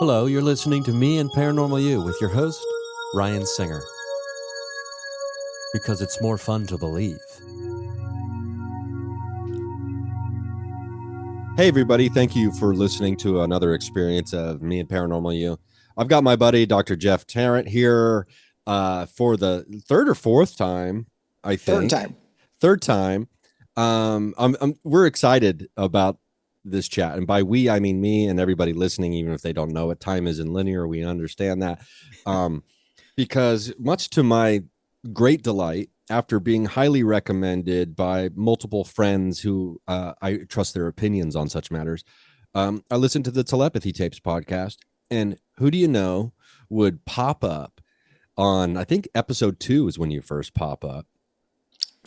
Hello, you're listening to Me and Paranormal You with your host, Ryan Singer. Because it's more fun to believe. Hey, everybody. Thank you for listening to another experience of Me and Paranormal You. I've got my buddy, Dr. Jeff Tarrant, here for the third or fourth time, I think. Third time. We're excited about this chat. And by we, I mean me and everybody listening, even if they don't know it. Time isn't linear. We understand that. Because much to my great delight, after being highly recommended by multiple friends who I trust their opinions on such matters, I listened to the Telepathy Tapes podcast, and who do you know would pop up on, I think episode 2 is when you first pop up,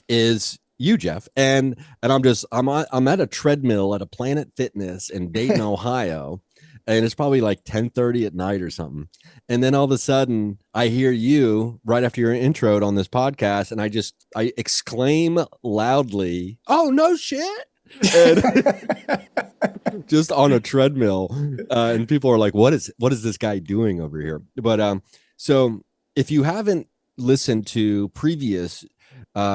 is you, Jeff. And I'm at a treadmill at a Planet Fitness in Dayton, Ohio, and it's probably like 10:30 at night or something. And then all of a sudden I hear you right after your intro on this podcast, and I exclaim loudly, "Oh, no shit." And just on a treadmill. And people are like, what is this guy doing over here? But so if you haven't listened to previous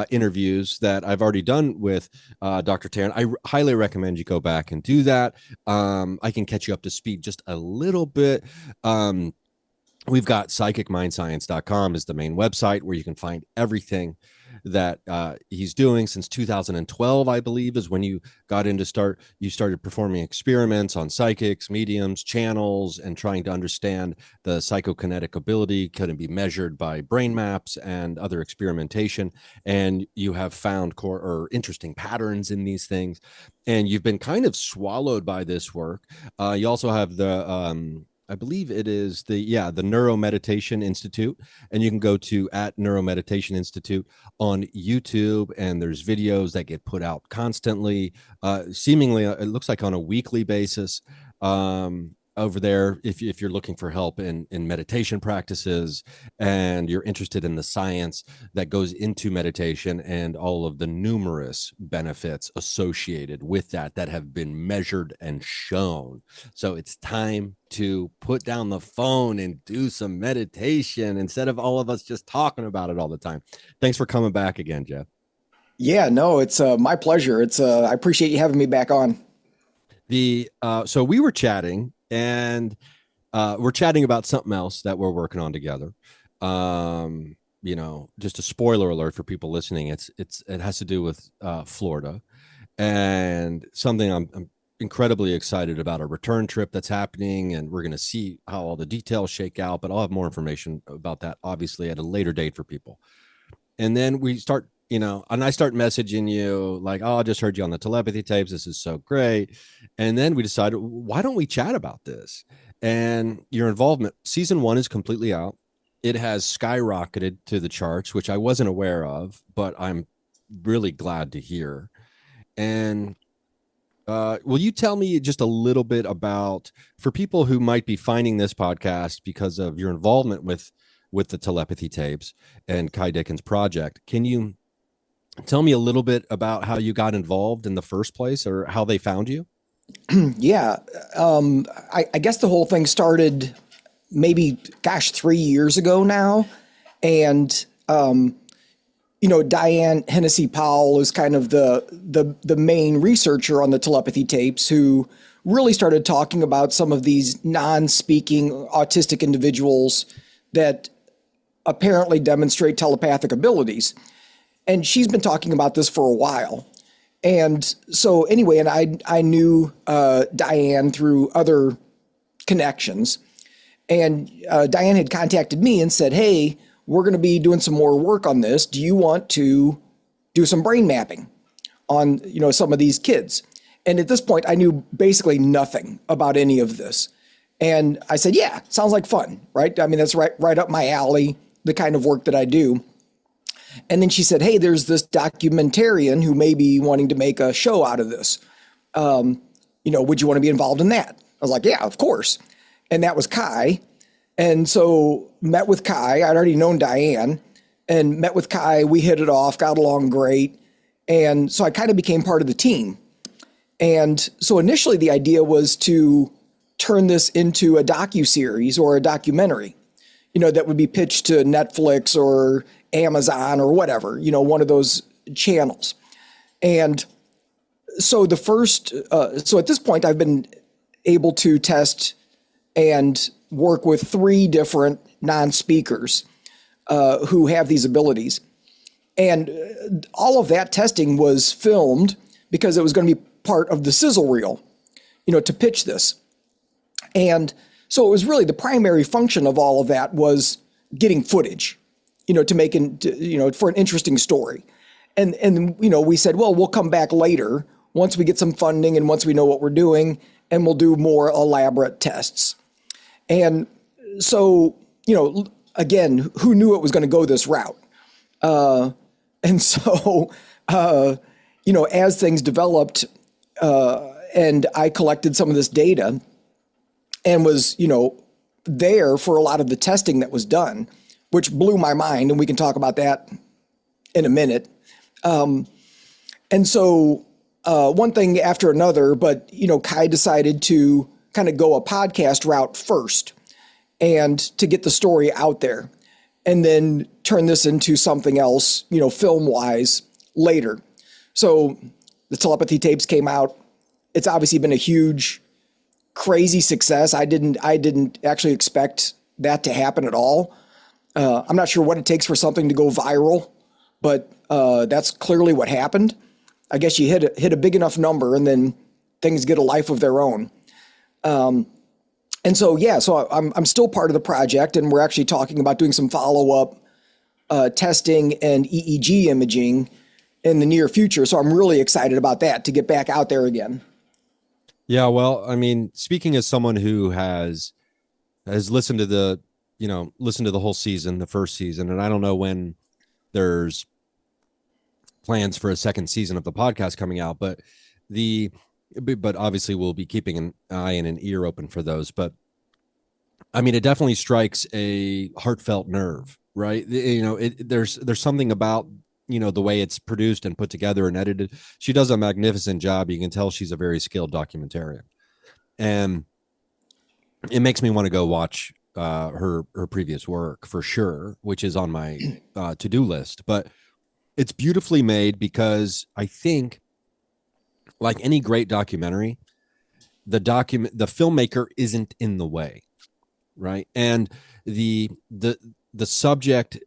interviews that I've already done with Dr. Tarrant, I highly recommend you go back and do that. I can catch you up to speed just a little bit. We've got psychicmindscience.com is the main website where you can find everything that he's doing since 2012, I believe, is when you started performing experiments on psychics, mediums, channels, and trying to understand the psychokinetic ability can be measured by brain maps and other experimentation. And you have found interesting patterns in these things. And you've been kind of swallowed by this work. You also have the I believe it is the Neuro Meditation Institute, and you can go to @Neuromeditation Institute on YouTube, and there's videos that get put out constantly, seemingly it looks like on a weekly basis over there. If you're looking for help in meditation practices, and you're interested in the science that goes into meditation and all of the numerous benefits associated with that have been measured and shown. So it's time to put down the phone and do some meditation instead of all of us just talking about it all the time. Thanks for coming back again, Jeff. Yeah, no, it's my pleasure. I appreciate you having me back on. So we were chatting, and we're chatting about something else that we're working on together. Just a spoiler alert for people listening. It has to do with Florida, and something I'm incredibly excited about, a return trip that's happening, and we're going to see how all the details shake out, but I'll have more information about that obviously at a later date for people. And then we start, and I start messaging you like, "Oh, I just heard you on the Telepathy Tapes. This is so great." And then we decided, why don't we chat about this? And your involvement, season 1 is completely out. It has skyrocketed to the charts, which I wasn't aware of, but I'm really glad to hear. And will you tell me just a little bit about, for people who might be finding this podcast because of your involvement with the Telepathy Tapes and Kai Dickens project, can you tell me a little bit about how you got involved in the first place, or how they found you? Yeah. I guess the whole thing started maybe, 3 years ago now. And, Diane Hennessy Powell is kind of the main researcher on the Telepathy Tapes, who really started talking about some of these non-speaking autistic individuals that apparently demonstrate telepathic abilities. And she's been talking about this for a while. And so anyway, and I knew Diane through other connections. And Diane had contacted me and said, "Hey, we're going to be doing some more work on this. Do you want to do some brain mapping on, some of these kids?" And at this point, I knew basically nothing about any of this. And I said, "Yeah, sounds like fun, right? I mean, that's right up my alley, the kind of work that I do." And then she said, "Hey, there's this documentarian who may be wanting to make a show out of this. Would you want to be involved in that?" I was like, "Yeah, of course." And that was Kai. And so met with Kai. I'd already known Diane, and met with Kai. We hit it off, got along great. And so I kind of became part of the team. And so initially the idea was to turn this into a docuseries or a documentary, that would be pitched to Netflix or Amazon or whatever, one of those channels. And so so at this point, I've been able to test and work with 3 different non-speakers who have these abilities. And all of that testing was filmed because it was going to be part of the sizzle reel, to pitch this. And so it was really the primary function of all of that was getting footage, to make for an interesting story. And we said, well, we'll come back later once we get some funding and once we know what we're doing, and we'll do more elaborate tests. And so, again, who knew it was going to go this route? And so, as things developed, and I collected some of this data and was, there for a lot of the testing that was done, which blew my mind. And we can talk about that in a minute. And so one thing after another, but, Kai decided to kind of go a podcast route first and to get the story out there, and then turn this into something else, film-wise later. So the Telepathy Tapes came out. It's obviously been a huge, crazy success. I didn't actually expect that to happen at all. I'm not sure what it takes for something to go viral, but that's clearly what happened. I guess you hit a big enough number and then things get a life of their own. And so, so I'm still part of the project, and we're actually talking about doing some follow-up testing and EEG imaging in the near future. So I'm really excited about that, to get back out there again. Yeah, well, I mean, speaking as someone who has listened to the whole season, the first season, and I don't know when there's plans for a second season of the podcast coming out, but obviously we'll be keeping an eye and an ear open for those. But I mean, it definitely strikes a heartfelt nerve, right? There's something about, the way it's produced and put together and edited. She does a magnificent job. You can tell she's a very skilled documentarian, and it makes me want to go watch her previous work for sure, which is on my to-do list. But it's beautifully made, because I think, like any great documentary, the filmmaker isn't in the way, right? And the subject,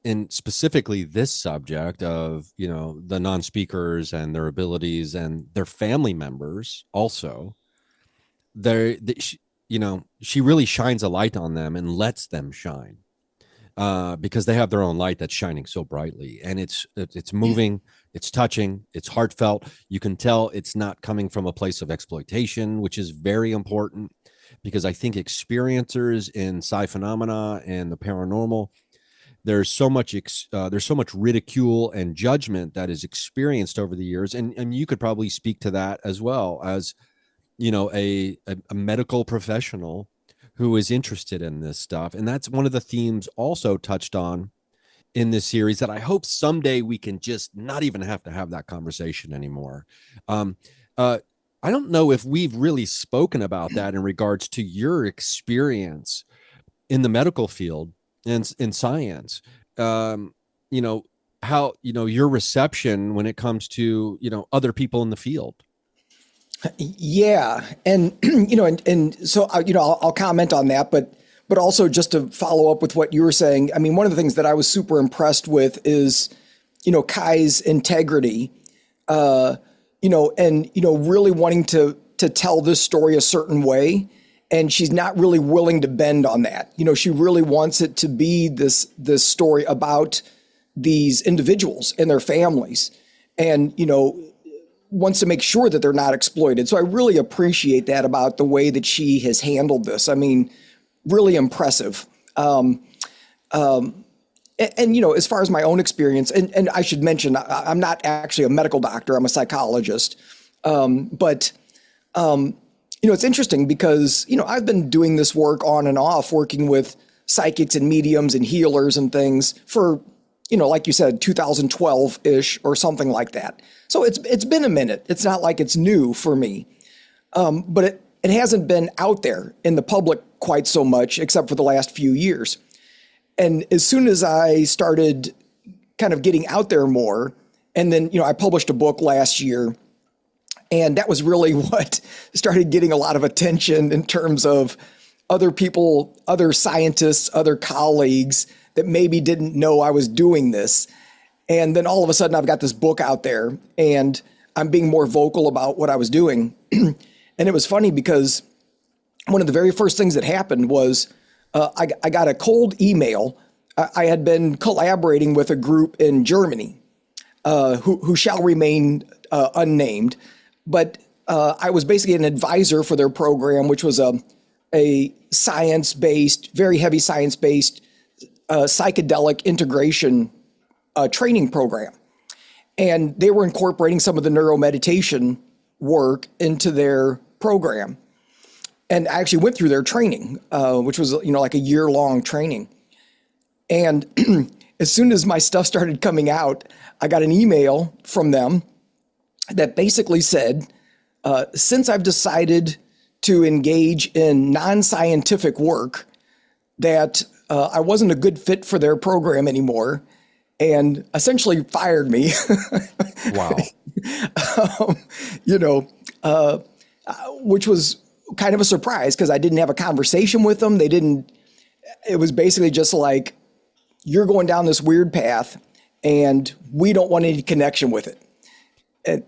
and specifically this subject of, the non-speakers and their abilities and their family members also, she really shines a light on them and lets them shine, because they have their own light that's shining so brightly, and it's moving, it's touching, it's heartfelt. You can tell it's not coming from a place of exploitation, which is very important, because I think experiencers in psi phenomena and the paranormal, there's so much ridicule and judgment that is experienced over the years, and you could probably speak to that as well, as a medical professional who is interested in this stuff. And that's one of the themes also touched on in this series, that I hope someday we can just not even have to have that conversation anymore. I don't know if we've really spoken about that in regards to your experience in the medical field and in science. How, your reception when it comes to, other people in the field. Yeah. And, so, I'll comment on that, but also just to follow up with what you were saying. I mean, one of the things that I was super impressed with is, Kai's integrity, and, really wanting to tell this story a certain way. And she's not really willing to bend on that. She really wants it to be this story about these individuals and their families, and, wants to make sure that they're not exploited. So I really appreciate that about the way that she has handled this. I mean, really impressive. And as far as my own experience, and I should mention, I'm not actually a medical doctor, I'm a psychologist. But it's interesting because, I've been doing this work on and off, working with psychics and mediums and healers and things for, like you said, 2012-ish or something like that. So it's been a minute. It's not like it's new for me. But it hasn't been out there in the public quite so much, except for the last few years. And as soon as I started kind of getting out there more, and then, I published a book last year, and that was really what started getting a lot of attention in terms of other people, other scientists, other colleagues that maybe didn't know I was doing this. And then all of a sudden I've got this book out there and I'm being more vocal about what I was doing. And it was funny because one of the very first things that happened was I got a cold email. I had been collaborating with a group in Germany who shall remain unnamed, but I was basically an advisor for their program, which was a science-based, very heavy science-based psychedelic integration training program. And they were incorporating some of the neuromeditation work into their program. And I actually went through their training, which was, like a year-long training. And as soon as my stuff started coming out, I got an email from them that basically said, since I've decided to engage in non-scientific work, that I wasn't a good fit for their program anymore, and essentially fired me. Wow. Which was kind of a surprise because I didn't have a conversation with them. It was basically just like, you're going down this weird path and we don't want any connection with it.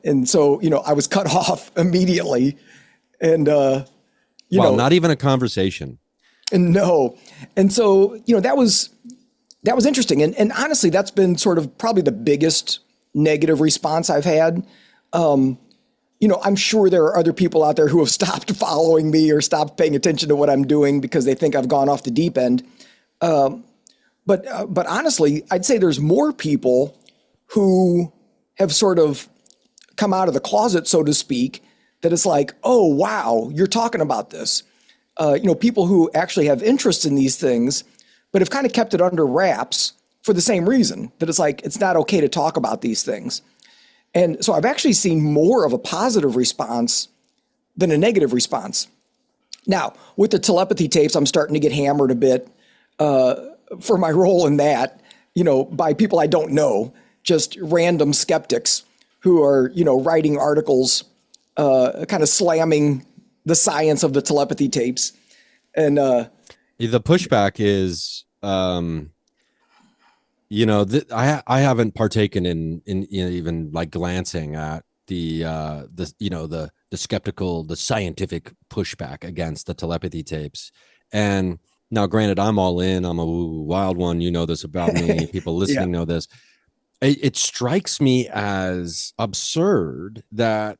And so, I was cut off immediately. And, not even a conversation. And no. And so, that was interesting. And honestly, that's been sort of probably the biggest negative response I've had. I'm sure there are other people out there who have stopped following me or stopped paying attention to what I'm doing because they think I've gone off the deep end. But honestly, I'd say there's more people who have sort of come out of the closet, so to speak, that it's like, oh, wow, you're talking about this. People who actually have interest in these things, but have kind of kept it under wraps for the same reason, that it's like, it's not okay to talk about these things. And so I've actually seen more of a positive response than a negative response. Now, with the telepathy tapes, I'm starting to get hammered a bit for my role in that, by people I don't know, just random skeptics who are, writing articles kind of slamming the science of the telepathy tapes. And the pushback is, I haven't partaken in even like glancing at the skeptical, the scientific pushback against the telepathy tapes. And now, granted, I'm all in. I'm a wild one. You know this about me. People listening know this. It strikes me as absurd that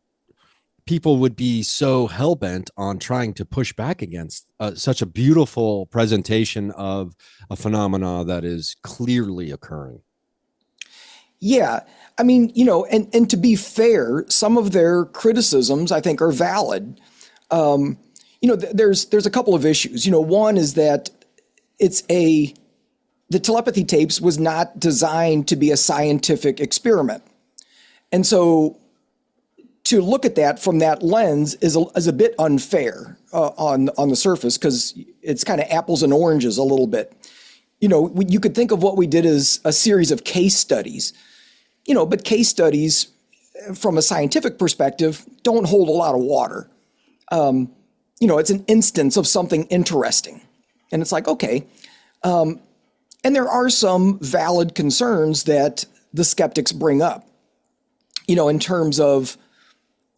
people would be so hell-bent on trying to push back against such a beautiful presentation of a phenomena that is clearly occurring. Yeah. I mean, and to be fair, some of their criticisms, I think, are valid. There's a couple of issues. One is that the telepathy tapes was not designed to be a scientific experiment. And so to look at that from that lens is a bit unfair on the surface, because it's kind of apples and oranges a little bit. You could think of what we did as a series of case studies, but case studies from a scientific perspective don't hold a lot of water. It's an instance of something interesting. And it's like, okay. And there are some valid concerns that the skeptics bring up, in terms of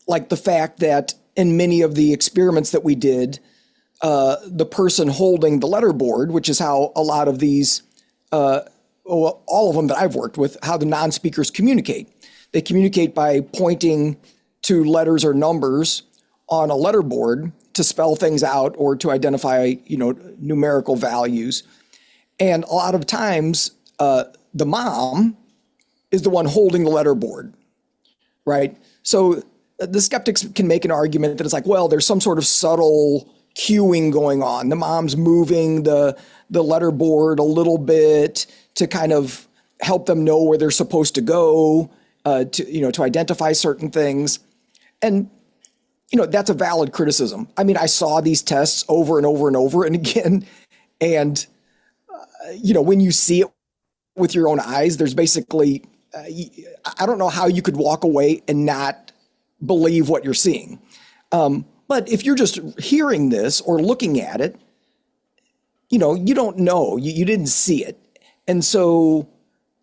like the fact that in many of the experiments that we did, the person holding the letterboard, which is how a lot of these, all of them that I've worked with, how the non-speakers communicate. They communicate by pointing to letters or numbers on a letterboard to spell things out or to identify, numerical values. And a lot of times, the mom is the one holding the letterboard, right? So the skeptics can make an argument that it's like, well, there's some sort of subtle cueing going on. The mom's moving the letterboard a little bit to kind of help them know where they're supposed to go, to identify certain things. And that's a valid criticism. I mean, I saw these tests over and over and over and again. And, when you see it with your own eyes, there's basically, I don't know how you could walk away and not believe what you're seeing. But if you're just hearing this or looking at it, you don't know, you didn't see it. And so,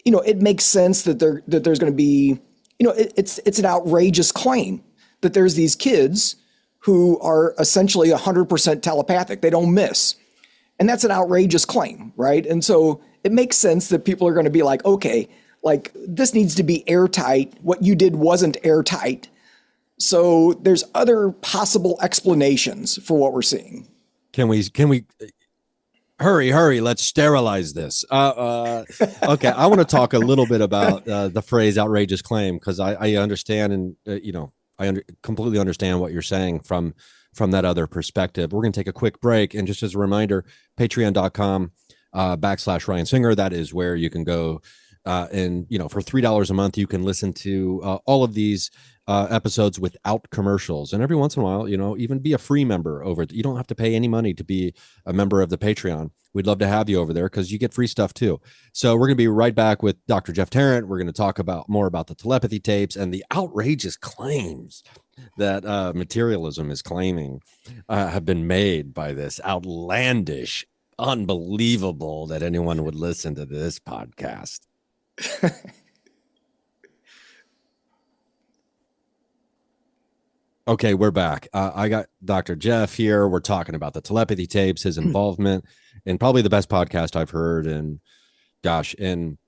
it makes sense that there's going to be, it's an outrageous claim that there's these kids who are essentially 100% telepathic. They don't miss. And that's an outrageous claim, right? And so it makes sense that people are going to be like, okay, like this needs to be airtight. What you did wasn't airtight. So there's other possible explanations for what we're seeing. Can we hurry, let's sterilize this. Okay. I want to talk a little bit about the phrase outrageous claim, because I understand, and completely understand what you're saying from that other perspective. We're going to take a quick break. And just as a reminder, patreon.com /Ryan Singer. That is where you can go. And, for $3 a month, you can listen to all of these episodes without commercials. And every once in a while, even be a free member over it. You don't have to pay any money to be a member of the Patreon. We'd love to have you over there because you get free stuff too. So we're going to be right back with Dr. Jeff Tarrant. We're going to talk more about the telepathy tapes and the outrageous claims that materialism is claiming have been made by this outlandish, unbelievable that anyone would listen to this podcast. Okay, we're back. I got Dr. Jeff here. We're talking about the telepathy tapes, his involvement, and probably the best podcast I've heard. And gosh, and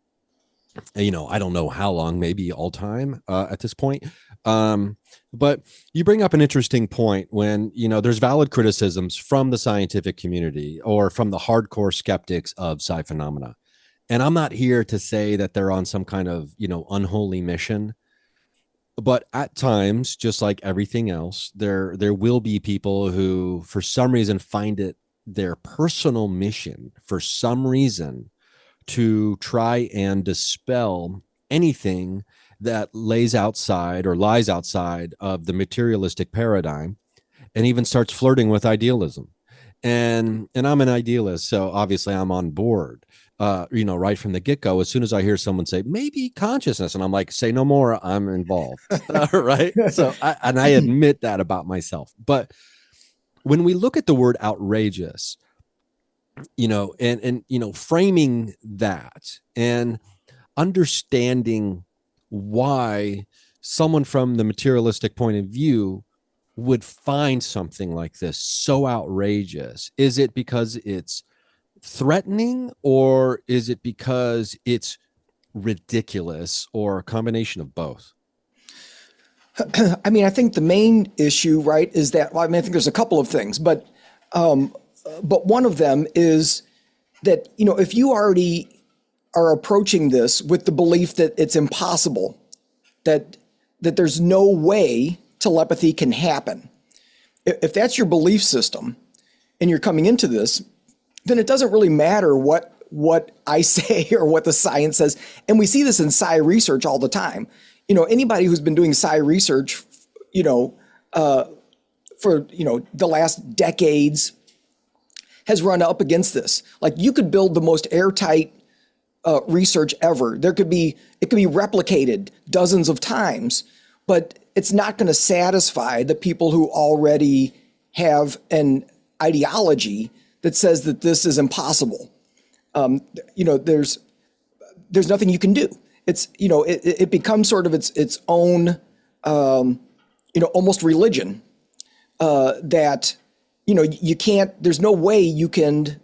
I don't know how long, maybe all time at this point. But you bring up an interesting point when, there's valid criticisms from the scientific community or from the hardcore skeptics of psi phenomena. And I'm not here to say that they're on some kind of, unholy mission. But at times, just like everything else, there will be people who, for some reason, find it their personal mission, for some reason, to try and dispel anything that lies outside of the materialistic paradigm, and even starts flirting with idealism. And I'm an idealist, so obviously I'm on board. Right from the get-go, as soon as I hear someone say maybe consciousness, and I'm like, say no more, I'm involved. Right. So I admit that about myself. But when we look at the word outrageous, and framing that and understanding why someone from the materialistic point of view would find something like this so outrageous, is it because it's threatening, or is it because it's ridiculous, or a combination of both? I mean, I think the main issue, right, is that, I think there's a couple of things, but one of them is that, if you already are approaching this with the belief that it's impossible, that there's no way telepathy can happen, if that's your belief system and you're coming into this, then it doesn't really matter what I say or what the science says. And we see this in psi research all the time. Anybody who's been doing psi research, for, the last decades has run up against this. Like, you could build the most airtight research ever. It could be replicated dozens of times, but it's not going to satisfy the people who already have an ideology that says that this is impossible. There's nothing you can do. It's, it becomes sort of its own, almost religion, that, you can't, there's no way you can't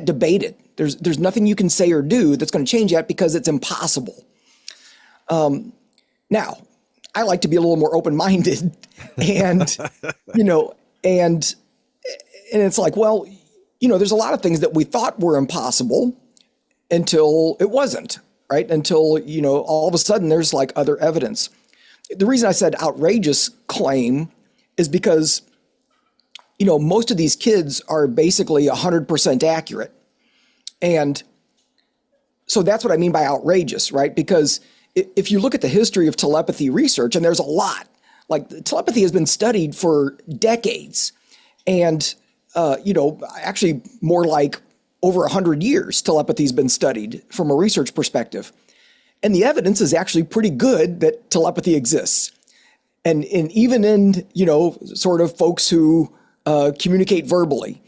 debate it. There's nothing you can say or do that's going to change that, because it's impossible. Now, I like to be a little more open-minded, and, and it's like, well, there's a lot of things that we thought were impossible until it wasn't, right? Until, all of a sudden there's like other evidence. The reason I said outrageous claim is because, most of these kids are basically 100% accurate. And so that's what I mean by outrageous, right? Because if you look at the history of telepathy research, and there's a lot, Like telepathy has been studied for decades, and actually more like over 100 years. Telepathy has been studied from a research perspective, and the evidence is actually pretty good that telepathy exists. And even in sort of folks who communicate verbally.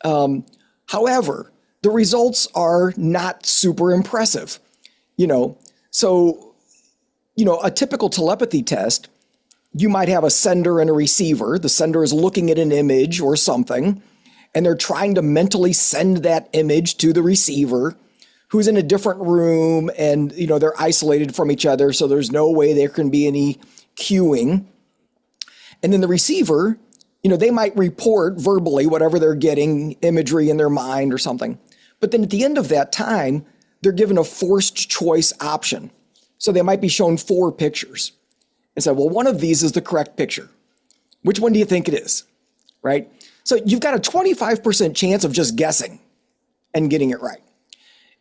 However, the results are not super impressive. So a typical telepathy test, you might have a sender and a receiver. The sender is looking at an image or something, and they're trying to mentally send that image to the receiver, who's in a different room, and they're isolated from each other, so there's no way there can be any cueing. And then the receiver, they might report verbally whatever they're getting, imagery in their mind or something. But then at the end of that time, they're given a forced choice option. So they might be shown 4 pictures and say, well, one of these is the correct picture. Which one do you think it is? Right? So you've got a 25% chance of just guessing and getting it right.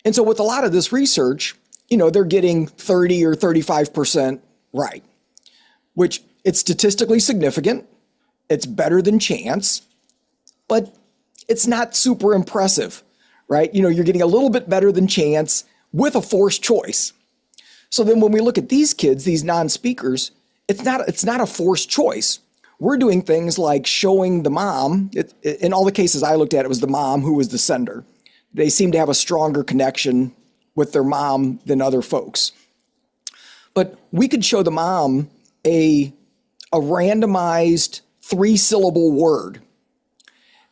And so with a lot of this research, they're getting 30 or 35% right, which it's statistically significant. It's better than chance, but it's not super impressive, right? You're getting a little bit better than chance with a forced choice. So then when we look at these kids, these non-speakers, it's not a forced choice. We're doing things like showing the mom. In all the cases I looked at, it was the mom who was the sender. They seem to have a stronger connection with their mom than other folks. But we could show the mom a randomized 3-syllable word,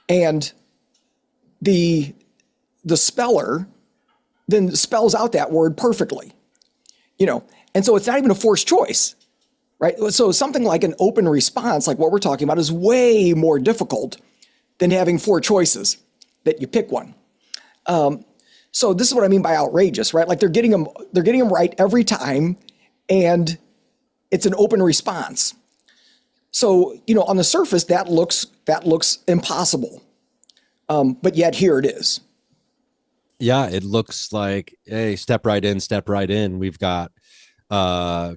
and the speller then spells out that word perfectly, and so it's not even a forced choice, right? So something like an open response, like what we're talking about, is way more difficult than having 4 choices that you pick one. So this is what I mean by outrageous, right? Like they're getting them right every time, and it's an open response. So, on the surface, that looks impossible. But yet here it is. Yeah, it looks like, hey, step right in. We've got, a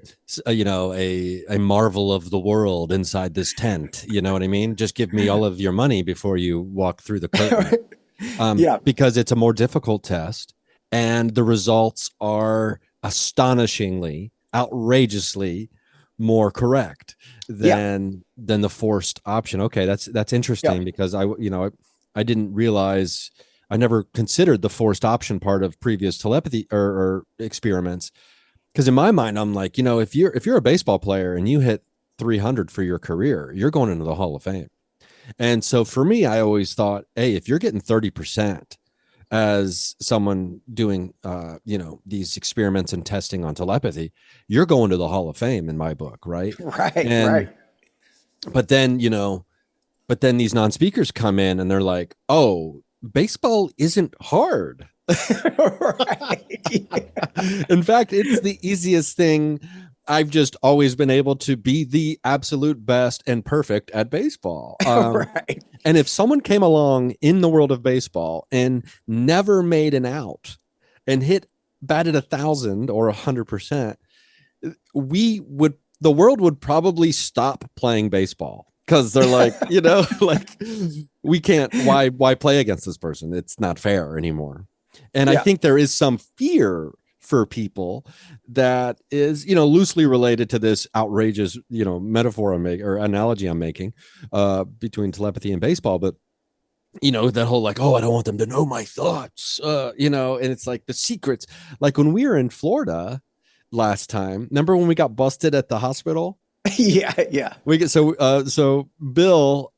marvel of the world inside this tent. You know what I mean? Just give me all of your money before you walk through the curtain. Because it's a more difficult test, and the results are astonishingly, outrageously more correct than the forced option. Okay, that's interesting, because I didn't realize, I never considered the forced option part of previous telepathy or experiments, because in my mind I'm like, if you're a baseball player and you hit 300 for your career, you're going into the Hall of Fame. And so for me, I always thought, hey, if you're getting 30% as someone doing, these experiments and testing on telepathy, you're going to the Hall of Fame in my book. Right. Right. But then, these non-speakers come in and they're like, oh, baseball isn't hard. Right. In fact, it's the easiest thing. I've just always been able to be the absolute best and perfect at baseball. Right. And if someone came along in the world of baseball and never made an out and batted 1,000 or 100%, the world would probably stop playing baseball, because they're like, like, we can't, why play against this person? It's not fair anymore. And I think there is some fear for people that is, loosely related to this outrageous, metaphor or analogy I'm making between telepathy and baseball. But, that whole like, oh, I don't want them to know my thoughts, and it's like the secrets. Like when we were in Florida last time, remember when we got busted at the hospital? Yeah. So Bill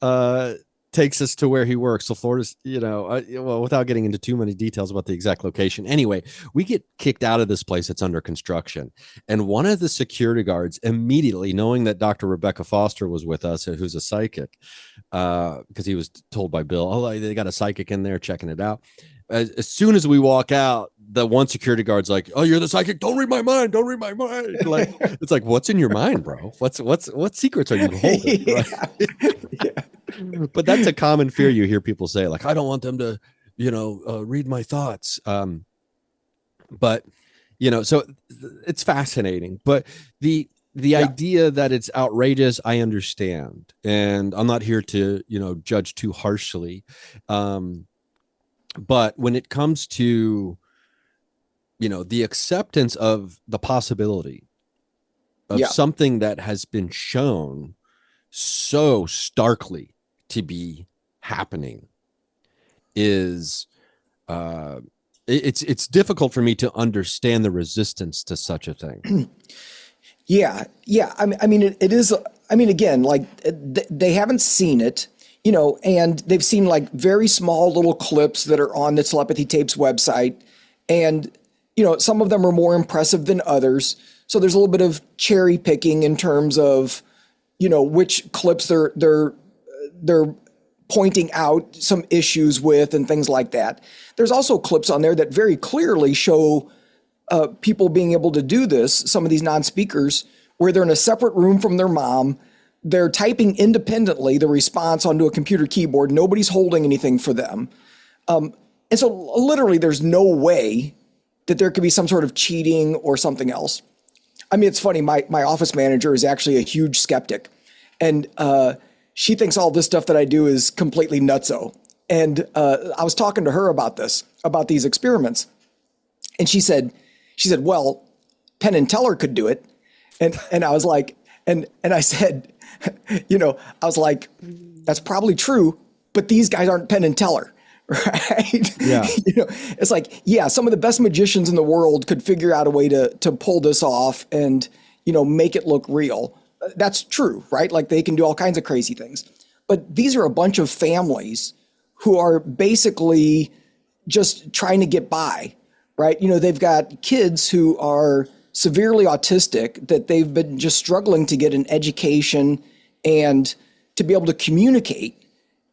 takes us to where he works. So Florida's, without getting into too many details about the exact location. Anyway, we get kicked out of this place that's under construction. And one of the security guards immediately, knowing that Dr. Rebecca Foster was with us, who's a psychic, because he was told by Bill, oh, they got a psychic in there checking it out. As soon as we walk out, the one security guard's like, oh, you're the psychic. Don't read my mind. Like, it's like, what's in your mind, bro? What secrets are you holding? Right? But that's a common fear you hear people say, like, I don't want them to, read my thoughts. But, so it's fascinating. But the idea that it's outrageous, I understand, and I'm not here to, judge too harshly. But when it comes to, the acceptance of the possibility of something that has been shown so starkly to be happening is, it's difficult for me to understand the resistance to such a thing. Yeah. I mean, it is. I mean, again, like they haven't seen it, and they've seen like very small little clips that are on the Telepathy Tapes website, and some of them are more impressive than others. So there's a little bit of cherry picking in terms of, which clips they're pointing out some issues with and things like that. There's also clips on there that very clearly show people being able to do this, some of these non-speakers, where they're in a separate room from their mom. They're typing independently the response onto a computer keyboard. Nobody's holding anything for them. And so literally there's no way that there could be some sort of cheating or something else. I mean, it's funny. My office manager is actually a huge skeptic. And she thinks all this stuff that I do is completely nutso. And I was talking to her about these experiments. And she said, well, Penn and Teller could do it. And I was like, and I said, I was like, that's probably true, but these guys aren't Penn and Teller, right? Yeah. It's like, some of the best magicians in the world could figure out a way to pull this off and, make it look real. That's true, right? Like they can do all kinds of crazy things. But these are a bunch of families who are basically just trying to get by, right? They've got kids who are severely autistic that they've been just struggling to get an education and to be able to communicate,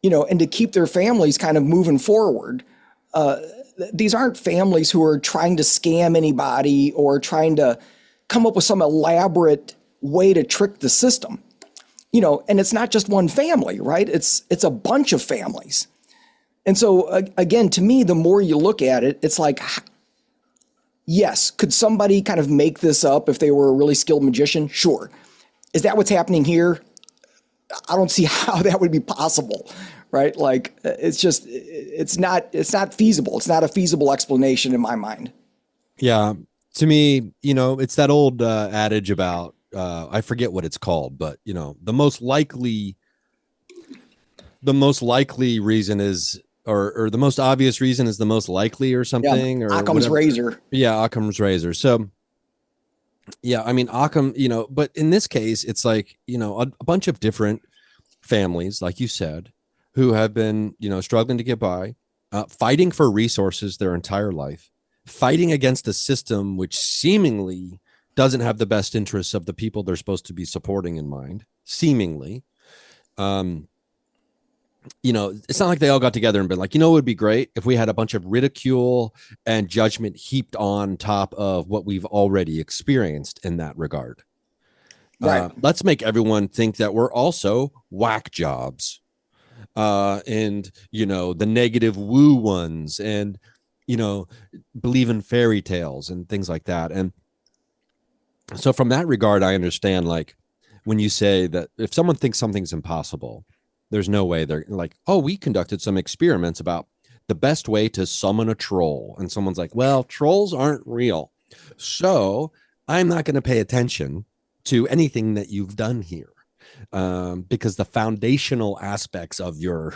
and to keep their families kind of moving forward. These aren't families who are trying to scam anybody or trying to come up with some elaborate way to trick the system, and it's not just one family, right? It's a bunch of families. And so again, to me, the more you look at it, it's like, yes, could somebody kind of make this up if they were a really skilled magician? Sure. Is that what's happening here? I don't see how that would be possible, right? Like it's not feasible. It's not a feasible explanation in my mind. Yeah. To me, it's that old adage about, I forget what it's called, but the most likely reason is, or the most obvious reason is the most likely or something. Yeah, or Occam's razor. Yeah, Occam's razor. So yeah, I mean, Occam, but in this case, it's like, a bunch of different families, like you said, who have been, struggling to get by, fighting for resources their entire life, fighting against a system which seemingly doesn't have the best interests of the people they're supposed to be supporting in mind, seemingly. It's not like they all got together and been like, it would be great if we had a bunch of ridicule and judgment heaped on top of what we've already experienced in that regard. Right. Let's make everyone think that we're also whack jobs, and, the negative woo ones, and, believe in fairy tales and things like that. And so from that regard, I understand, like, when you say that if someone thinks something's impossible, there's no way. They're like, oh, we conducted some experiments about the best way to summon a troll. And someone's like, well, trolls aren't real, so I'm not going to pay attention to anything that you've done here, because the foundational aspects of your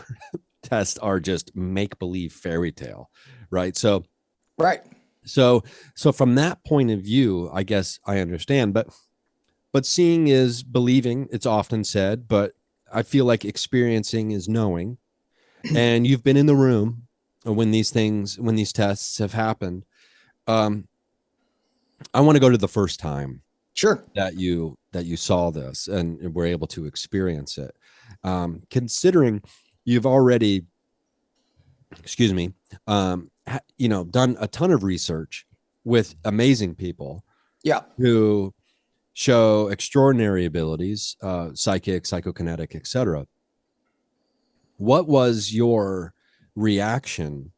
test are just make-believe fairy tale. Right. So, right. So from that point of view, I guess I understand, but seeing is believing, it's often said, but I feel like experiencing is knowing. And you've been in the room when these tests have happened. I want to go to the first time. Sure. That you saw this and were able to experience it. Considering you've already, done a ton of research with amazing people. Yeah. Who show extraordinary abilities, psychic, psychokinetic, etc. What was your reaction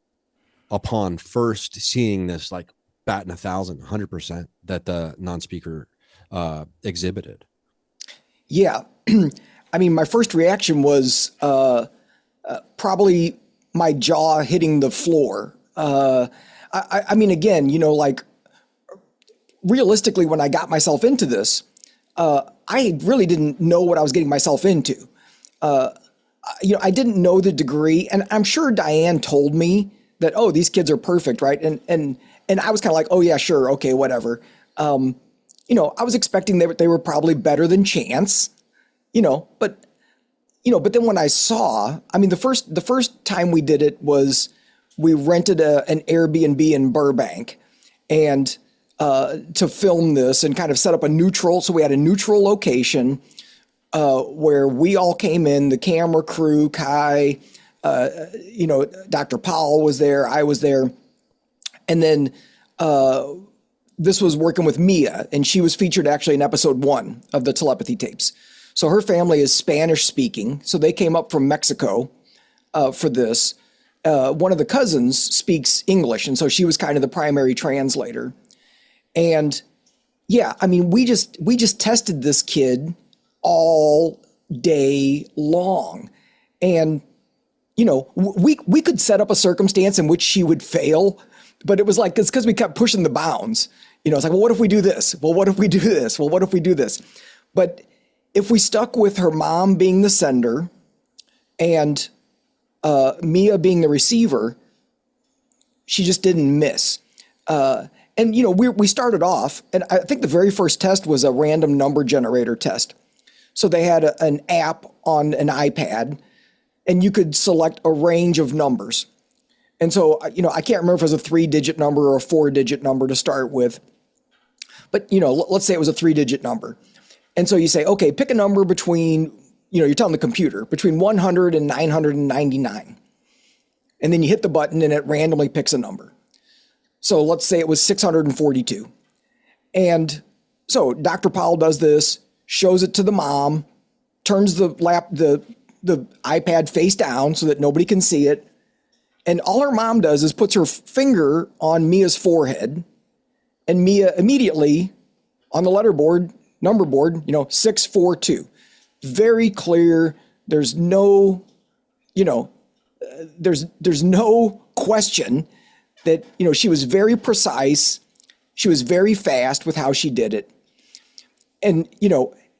upon first seeing this, like batting 1,000, 100% that the non-speaker exhibited? Yeah. I mean, my first reaction was probably my jaw hitting the floor. I mean, again, like realistically, when I got myself into this, I really didn't know what I was getting myself into. I didn't know the degree, and I'm sure Diane told me that, oh, these kids are perfect, right? And I was kind of like, oh yeah, sure, okay, whatever. I was expecting that they were probably better than Chance, but then when I saw, I mean, the first time we did it was we rented an Airbnb in Burbank, and to film this and kind of set up a neutral. So we had a neutral location where we all came in, the camera crew, Kai, Dr. Powell was there, I was there. And then this was working with Mia, and she was featured actually in episode 1 of the Telepathy Tapes. So her family is Spanish speaking. So they came up from Mexico for this. One of the cousins speaks English, and so she was kind of the primary translator. And yeah, I mean, we just tested this kid all day long. And, we could set up a circumstance in which she would fail, but it was like, it's because we kept pushing the bounds. It's like, well, what if we do this? Well, what if we do this? Well, what if we do this? But if we stuck with her mom being the sender and Mia being the receiver, she just didn't miss. And we started off, and I think the very first test was a random number generator test. So they had an app on an iPad, and you could select a range of numbers. And so, I can't remember if it was a 3-digit number or a 4-digit number to start with. But, let's say it was a 3-digit number. And so you say, okay, pick a number between, you're telling the computer, between 100 and 999. And then you hit the button and it randomly picks a number. So let's say it was 642. And so Dr. Powell does this, shows it to the mom, turns the iPad face down so that nobody can see it. And all her mom does is puts her finger on Mia's forehead, and Mia immediately on the number board, 642. Very clear. There's no, there's no question that, she was very precise. She was very fast with how she did it. And,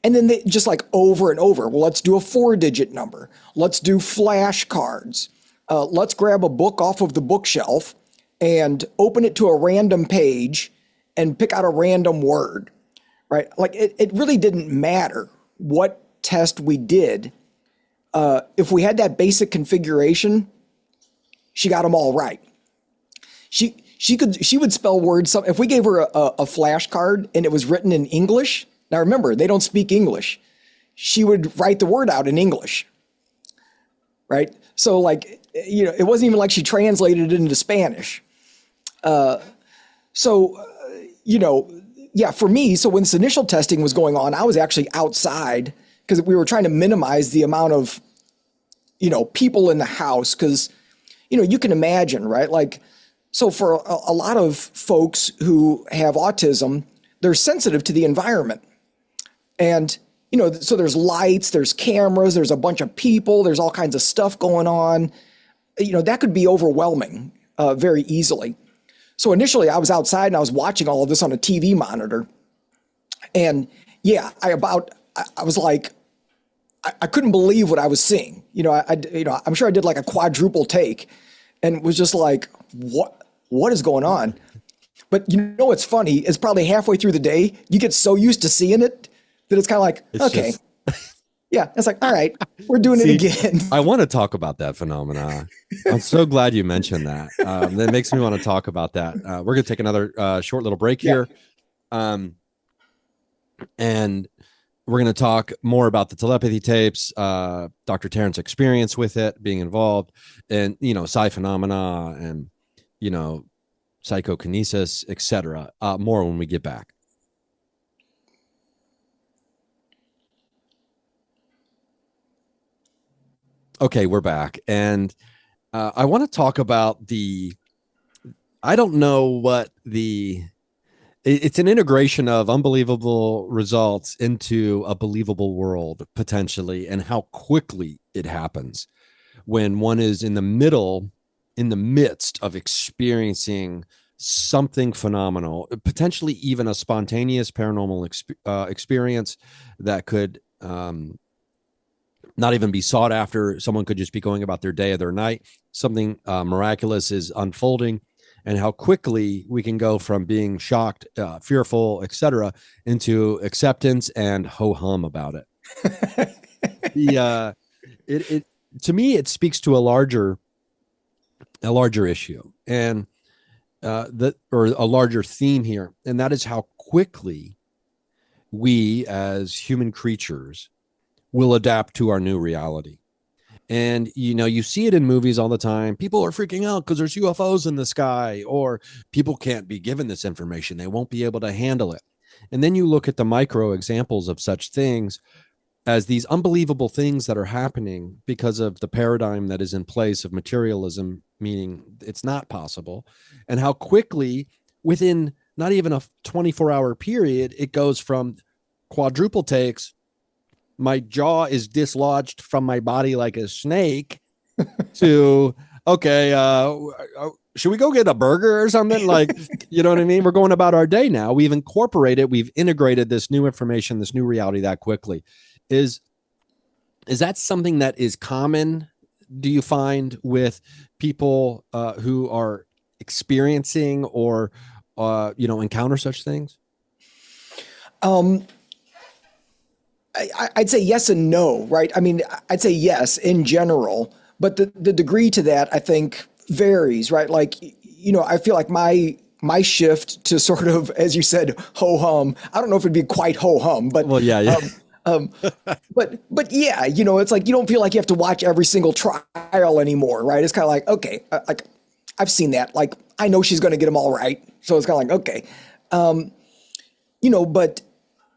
and then they just like over and over, well, let's do a 4-digit number. Let's do flashcards. Let's grab a book off of the bookshelf and open it to a random page and pick out a random word, right? Like it really didn't matter what test we did. If we had that basic configuration, she got them all right. She would spell words. If we gave her a flashcard and it was written in English, now remember, they don't speak English. She would write the word out in English, right? So like, it wasn't even like she translated it into Spanish. Yeah, for me, so when this initial testing was going on, I was actually outside because we were trying to minimize the amount of, people in the house. Because, you can imagine, right? Like, so for a lot of folks who have autism, they're sensitive to the environment. And, so there's lights, there's cameras, there's a bunch of people, there's all kinds of stuff going on. That could be overwhelming very easily. So initially I was outside and I was watching all of this on a TV monitor. And yeah, I was like, I couldn't believe what I was seeing. I'm sure I did like a quadruple take and was just like, what is going on? But what's funny is probably halfway through the day, you get so used to seeing it that it's kind of like, okay. Yeah, it's like, all right, we're doing it again. I want to talk about that phenomena. I'm so glad you mentioned that. That makes me want to talk about that. We're going to take another short little break here. And we're going to talk more about the telepathy tapes, Dr. Tarrant's experience with it, being involved, and, psi phenomena and, psychokinesis, etc. More when we get back. Okay, we're back. And I want to talk about I don't know what the it's an integration of unbelievable results into a believable world potentially, and how quickly it happens when one is in the midst of experiencing something phenomenal, potentially even a spontaneous paranormal experience that could not even be sought after. Someone could just be going about their day or their night. Something miraculous is unfolding, and how quickly we can go from being shocked, fearful, etc., into acceptance and ho hum about it. It to me, it speaks to a larger issue, and or a larger theme here, and that is how quickly we as human creatures will adapt to our new reality. And, you see it in movies all the time. People are freaking out because there's UFOs in the sky, or people can't be given this information. They won't be able to handle it. And then you look at the micro examples of such things as these unbelievable things that are happening because of the paradigm that is in place of materialism, meaning it's not possible, and how quickly, within not even a 24-hour period, it goes from quadruple takes, my jaw is dislodged from my body like a snake, to, okay, should we go get a burger or something? Like, you know what I mean? We're going about our day now. We've integrated this new information, this new reality that quickly. Is that something that is common, do you find, with people who are experiencing or encounter such things? I'd say yes and no, right? I mean, I'd say yes in general, but the degree to that, I think, varies, right? Like, I feel like my shift to sort of, as you said, ho hum. I don't know if it'd be quite ho hum, but well, yeah. but yeah, it's like you don't feel like you have to watch every single trial anymore, right? It's kind of like, okay, like I've seen that. Like I know she's going to get them all right, so it's kind of like, okay, but.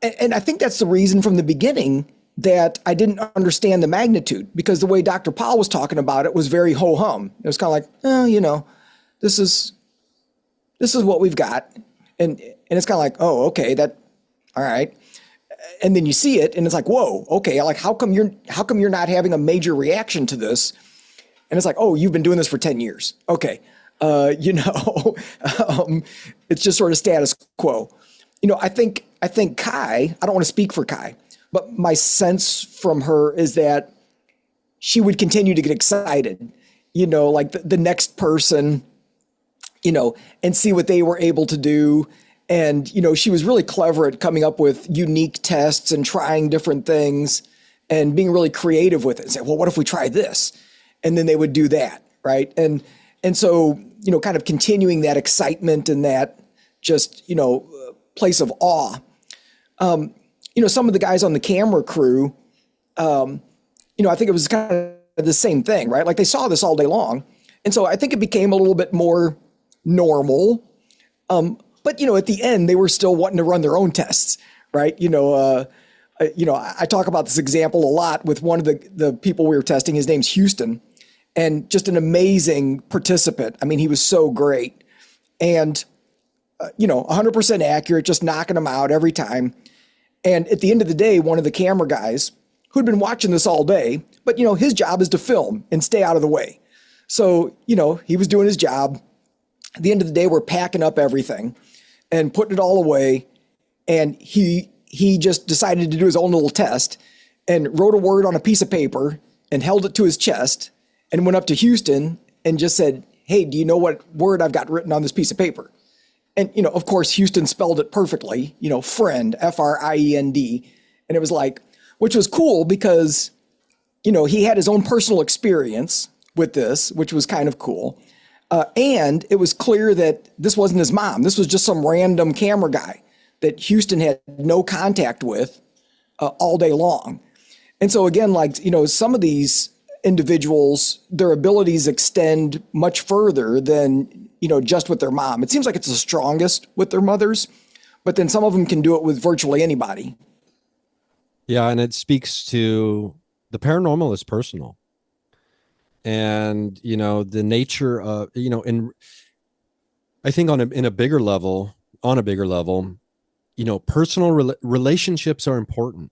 And I think that's the reason from the beginning that I didn't understand the magnitude, because the way Dr. Powell was talking about it was very ho hum. It was kind of like, oh, this is what we've got, and it's kind of like, oh, okay, all right. And then you see it, and it's like, whoa, okay, like how come you're not having a major reaction to this? And it's like, oh, you've been doing this for 10 years, okay, it's just sort of status quo. I think Kai, I don't want to speak for Kai, but my sense from her is that she would continue to get excited, like the next person, and see what they were able to do. And, she was really clever at coming up with unique tests and trying different things and being really creative with it and say, well, what if we try this? And then they would do that. Right. And so, kind of continuing that excitement and that just, place of awe. Some of the guys on the camera crew, I think it was kind of the same thing, right? Like they saw this all day long. And so I think it became a little bit more normal. But, at the end, they were still wanting to run their own tests, right? I talk about this example a lot with one of the people we were testing. His name's Houston, and just an amazing participant. I mean, he was so great. And 100% accurate, just knocking them out every time. And at the end of the day, one of the camera guys who'd been watching this all day, but his job is to film and stay out of the way. So, he was doing his job. At the end of the day, we're packing up everything and putting it all away. And he just decided to do his own little test and wrote a word on a piece of paper and held it to his chest and went up to Houston and just said, hey, do you know what word I've got written on this piece of paper? And, of course, Houston spelled it perfectly, friend, Friend. And it was like, which was cool because, he had his own personal experience with this, which was kind of cool. And it was clear that this wasn't his mom. This was just some random camera guy that Houston had no contact with all day long. And so again, like, some of these individuals, their abilities extend much further than, just with their mom. It seems like it's the strongest with their mothers, but then some of them can do it with virtually anybody. Yeah. And it speaks to the paranormal is personal. And, the nature of, I think in a bigger level, on a bigger level, personal relationships are important.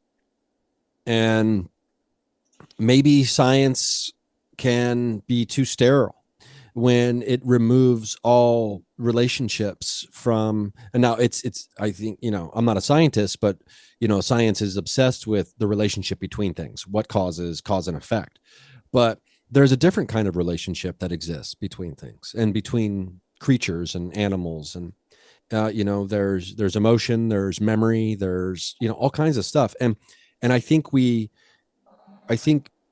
And maybe science can be too sterile when it removes all relationships from, and now it's I think, I'm not a scientist, but science is obsessed with the relationship between things, what causes cause and effect. But there's a different kind of relationship that exists between things and between creatures and animals. And there's emotion, there's memory, there's all kinds of stuff. And I think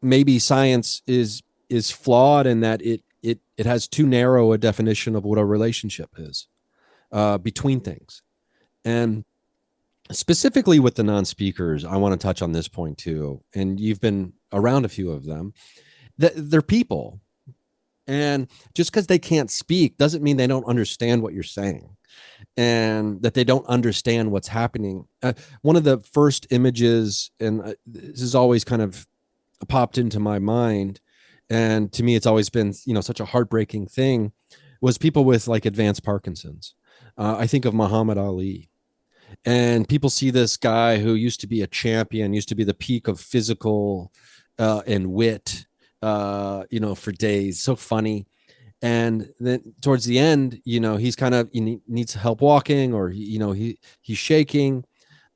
maybe science is flawed in that it has too narrow a definition of what a relationship is between things. And specifically with the non-speakers, I want to touch on this point too. And you've been around a few of them. They're people. And just because they can't speak doesn't mean they don't understand what you're saying and that they don't understand what's happening. One of the first images, and this has always kind of popped into my mind, and to me it's always been such a heartbreaking thing, was people with like advanced Parkinson's. I think of Muhammad Ali, and people see this guy who used to be a champion, used to be the peak of physical and wit, for days, so funny. And then towards the end, he's kind of, he needs help walking, or he's shaking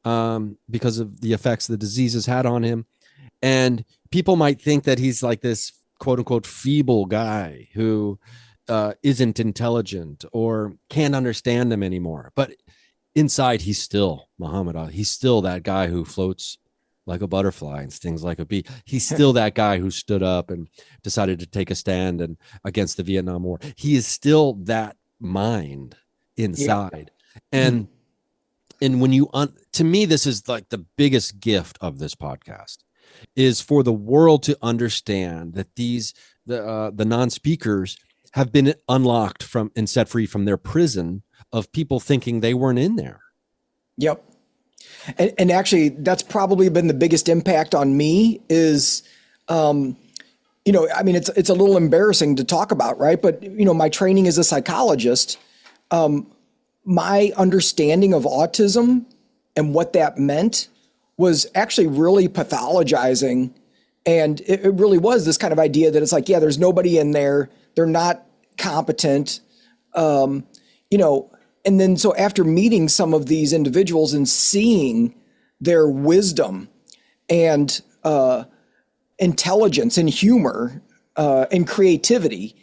because of the effects the disease has had on him. And people might think that he's like this quote unquote feeble guy who isn't intelligent or can't understand them anymore. But inside, he's still Muhammad Ali. He's still that guy who floats like a butterfly and stings like a bee. He's still that guy who stood up and decided to take a stand and against the Vietnam War. He is still that mind inside. Yeah. And when to me, this is like the biggest gift of this podcast, is for the world to understand that the non-speakers have been unlocked from and set free from their prison of people thinking they weren't in there. Yep. And actually, that's probably been the biggest impact on me is, I mean, it's a little embarrassing to talk about, right? But, my training as a psychologist, my understanding of autism and what that meant was actually really pathologizing. And it really was this kind of idea that it's like, yeah, there's nobody in there. They're not competent, and then so after meeting some of these individuals and seeing their wisdom and intelligence and humor and creativity,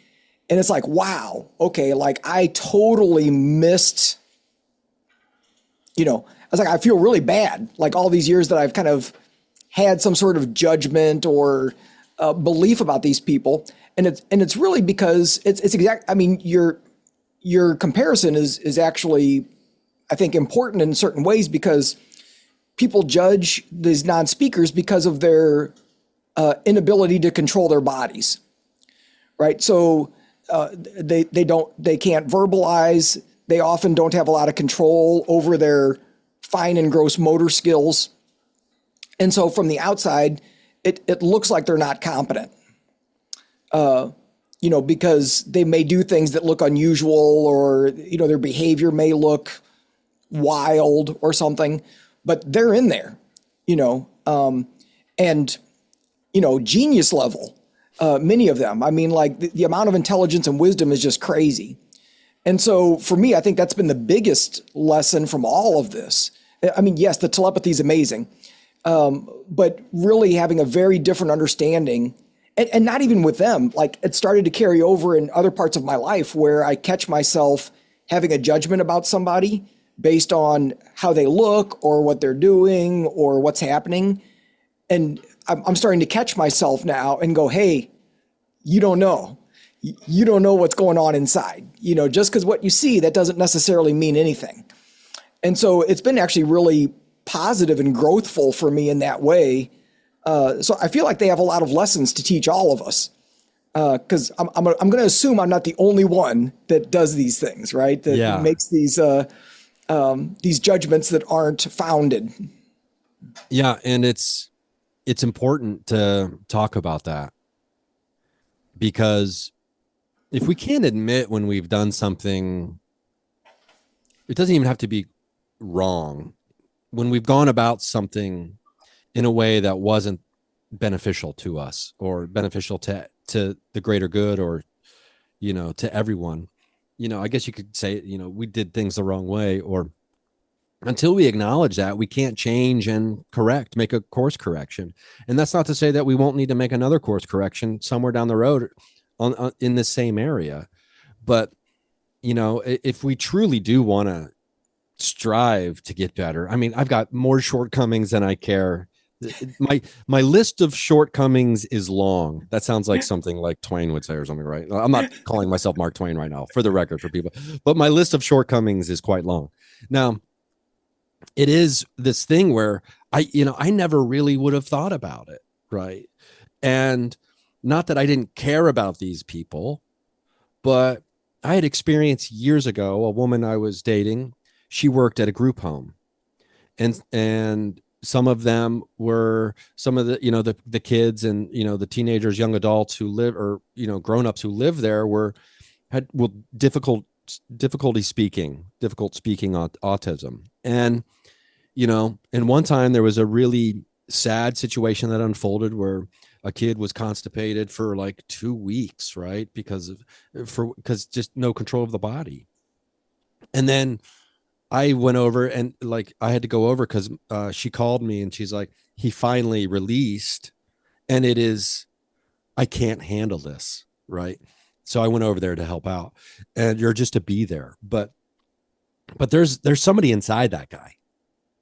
and it's like, wow, okay, like I totally missed, I was like, I feel really bad, like all these years that I've kind of had some sort of judgment or belief about these people. And it's really because it's exact. I mean, your comparison is actually, I think, important in certain ways, because people judge these non-speakers because of their inability to control their bodies, right? So they can't verbalize. They often don't have a lot of control over their fine and gross motor skills. And so from the outside, it looks like they're not competent. Because they may do things that look unusual, or, their behavior may look wild or something, but they're in there, and, genius level, many of them. I mean, like the amount of intelligence and wisdom is just crazy. And so for me, I think that's been the biggest lesson from all of this. I mean, yes, the telepathy is amazing, but really having a very different understanding. And not even with them, like it started to carry over in other parts of my life where I catch myself having a judgment about somebody based on how they look or what they're doing or what's happening. And I'm starting to catch myself now and go, hey, you don't know. You don't know what's going on inside. Just because what you see, that doesn't necessarily mean anything. And so it's been actually really positive and growthful for me in that way. So I feel like they have a lot of lessons to teach all of us, because I'm going to assume I'm not the only one that does these things, right? That makes these judgments that aren't founded. Yeah, and it's important to talk about that, because if we can't admit when we've done something it doesn't even have to be wrong. When we've gone about something in a way that wasn't beneficial to us or beneficial to the greater good, or, to everyone, I guess you could say, we did things the wrong way, or until we acknowledge that, we can't change and make a course correction. And that's not to say that we won't need to make another course correction somewhere down the road in the same area. But, if we truly do want to strive to get better, I mean, I've got more shortcomings than I care. My list of shortcomings is long. That sounds like something like Twain would say or something, right? I'm not calling myself Mark Twain right now, for the record, for people, but my list of shortcomings is quite long. Now, it is this thing where I never really would have thought about it, right? And not that I didn't care about these people, but I had experienced years ago, a woman I was dating, she worked at a group home, and some of them were some of the kids and the teenagers, young adults who live, or grown-ups who live there, had difficult speaking autism. And one time there was a really sad situation that unfolded where a kid was constipated for like 2 weeks, right? Because just no control of the body. And then I went over and I had to go over because she called me and she's like, he finally released, and I can't handle this, right? So I went over there to help out, and you're just to be there. But there's somebody inside that guy,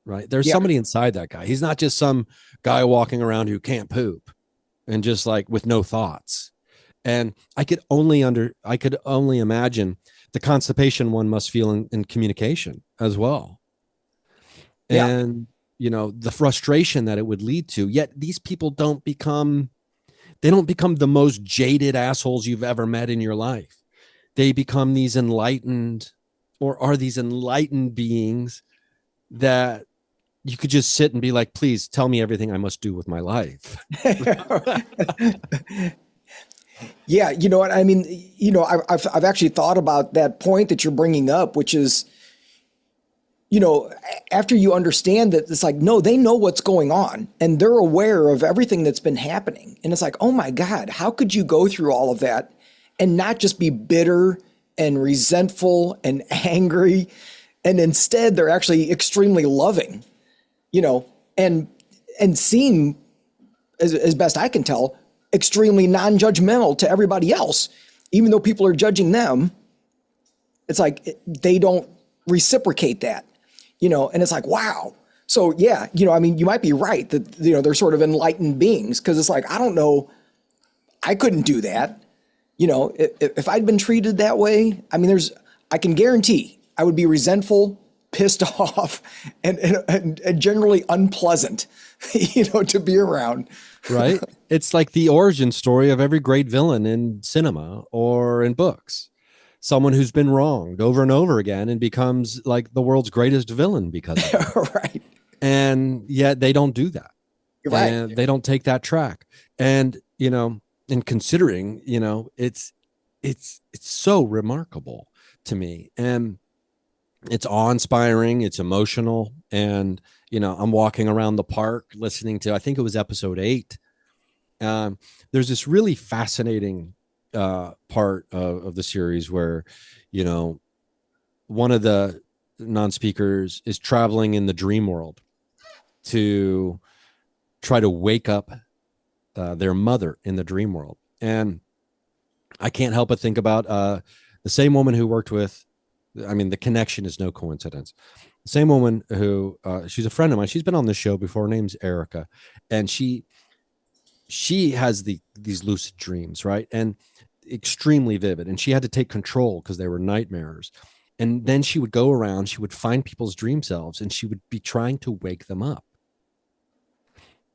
right? There's somebody inside that guy. He's not just some guy walking around who can't poop and just with no thoughts. And I could only imagine the constipation one must feel in communication as well. Yeah. And, the frustration that it would lead to, yet these people don't become the most jaded assholes you've ever met in your life. They become these enlightened beings that you could just sit and be like, please tell me everything I must do with my life. Yeah. You know what I mean? I've actually thought about that point that you're bringing up, which is, after you understand that it's like, no, they know what's going on and they're aware of everything that's been happening. And it's like, oh my God, how could you go through all of that and not just be bitter and resentful and angry? And instead they're actually extremely loving, and seem, as best I can tell, extremely non-judgmental to everybody else. Even though people are judging them, it's like they don't reciprocate that, and it's like, wow. So yeah, you might be right that, they're sort of enlightened beings, because it's like, I don't know, I couldn't do that. If I'd been treated that way, I can guarantee I would be resentful, pissed off, and generally unpleasant, to be around. Right. It's like the origin story of every great villain in cinema or in books. Someone who's been wronged over and over again and becomes like the world's greatest villain because of it. Right. And yet they don't do that. You're right. And they don't take that track. And, and considering, it's so remarkable to me. And it's awe-inspiring. It's emotional. And, I'm walking around the park listening to, I think it was episode 8. There's this really fascinating part of the series where, one of the non-speakers is traveling in the dream world to try to wake up their mother in the dream world. And I can't help but think about the same woman who worked with, the connection is no coincidence. The same woman who, she's a friend of mine. She's been on the show before. Her name's Erica. And she has these lucid dreams, right? And extremely vivid. And she had to take control because they were nightmares. And then she would go around, she would find people's dream selves, and she would be trying to wake them up.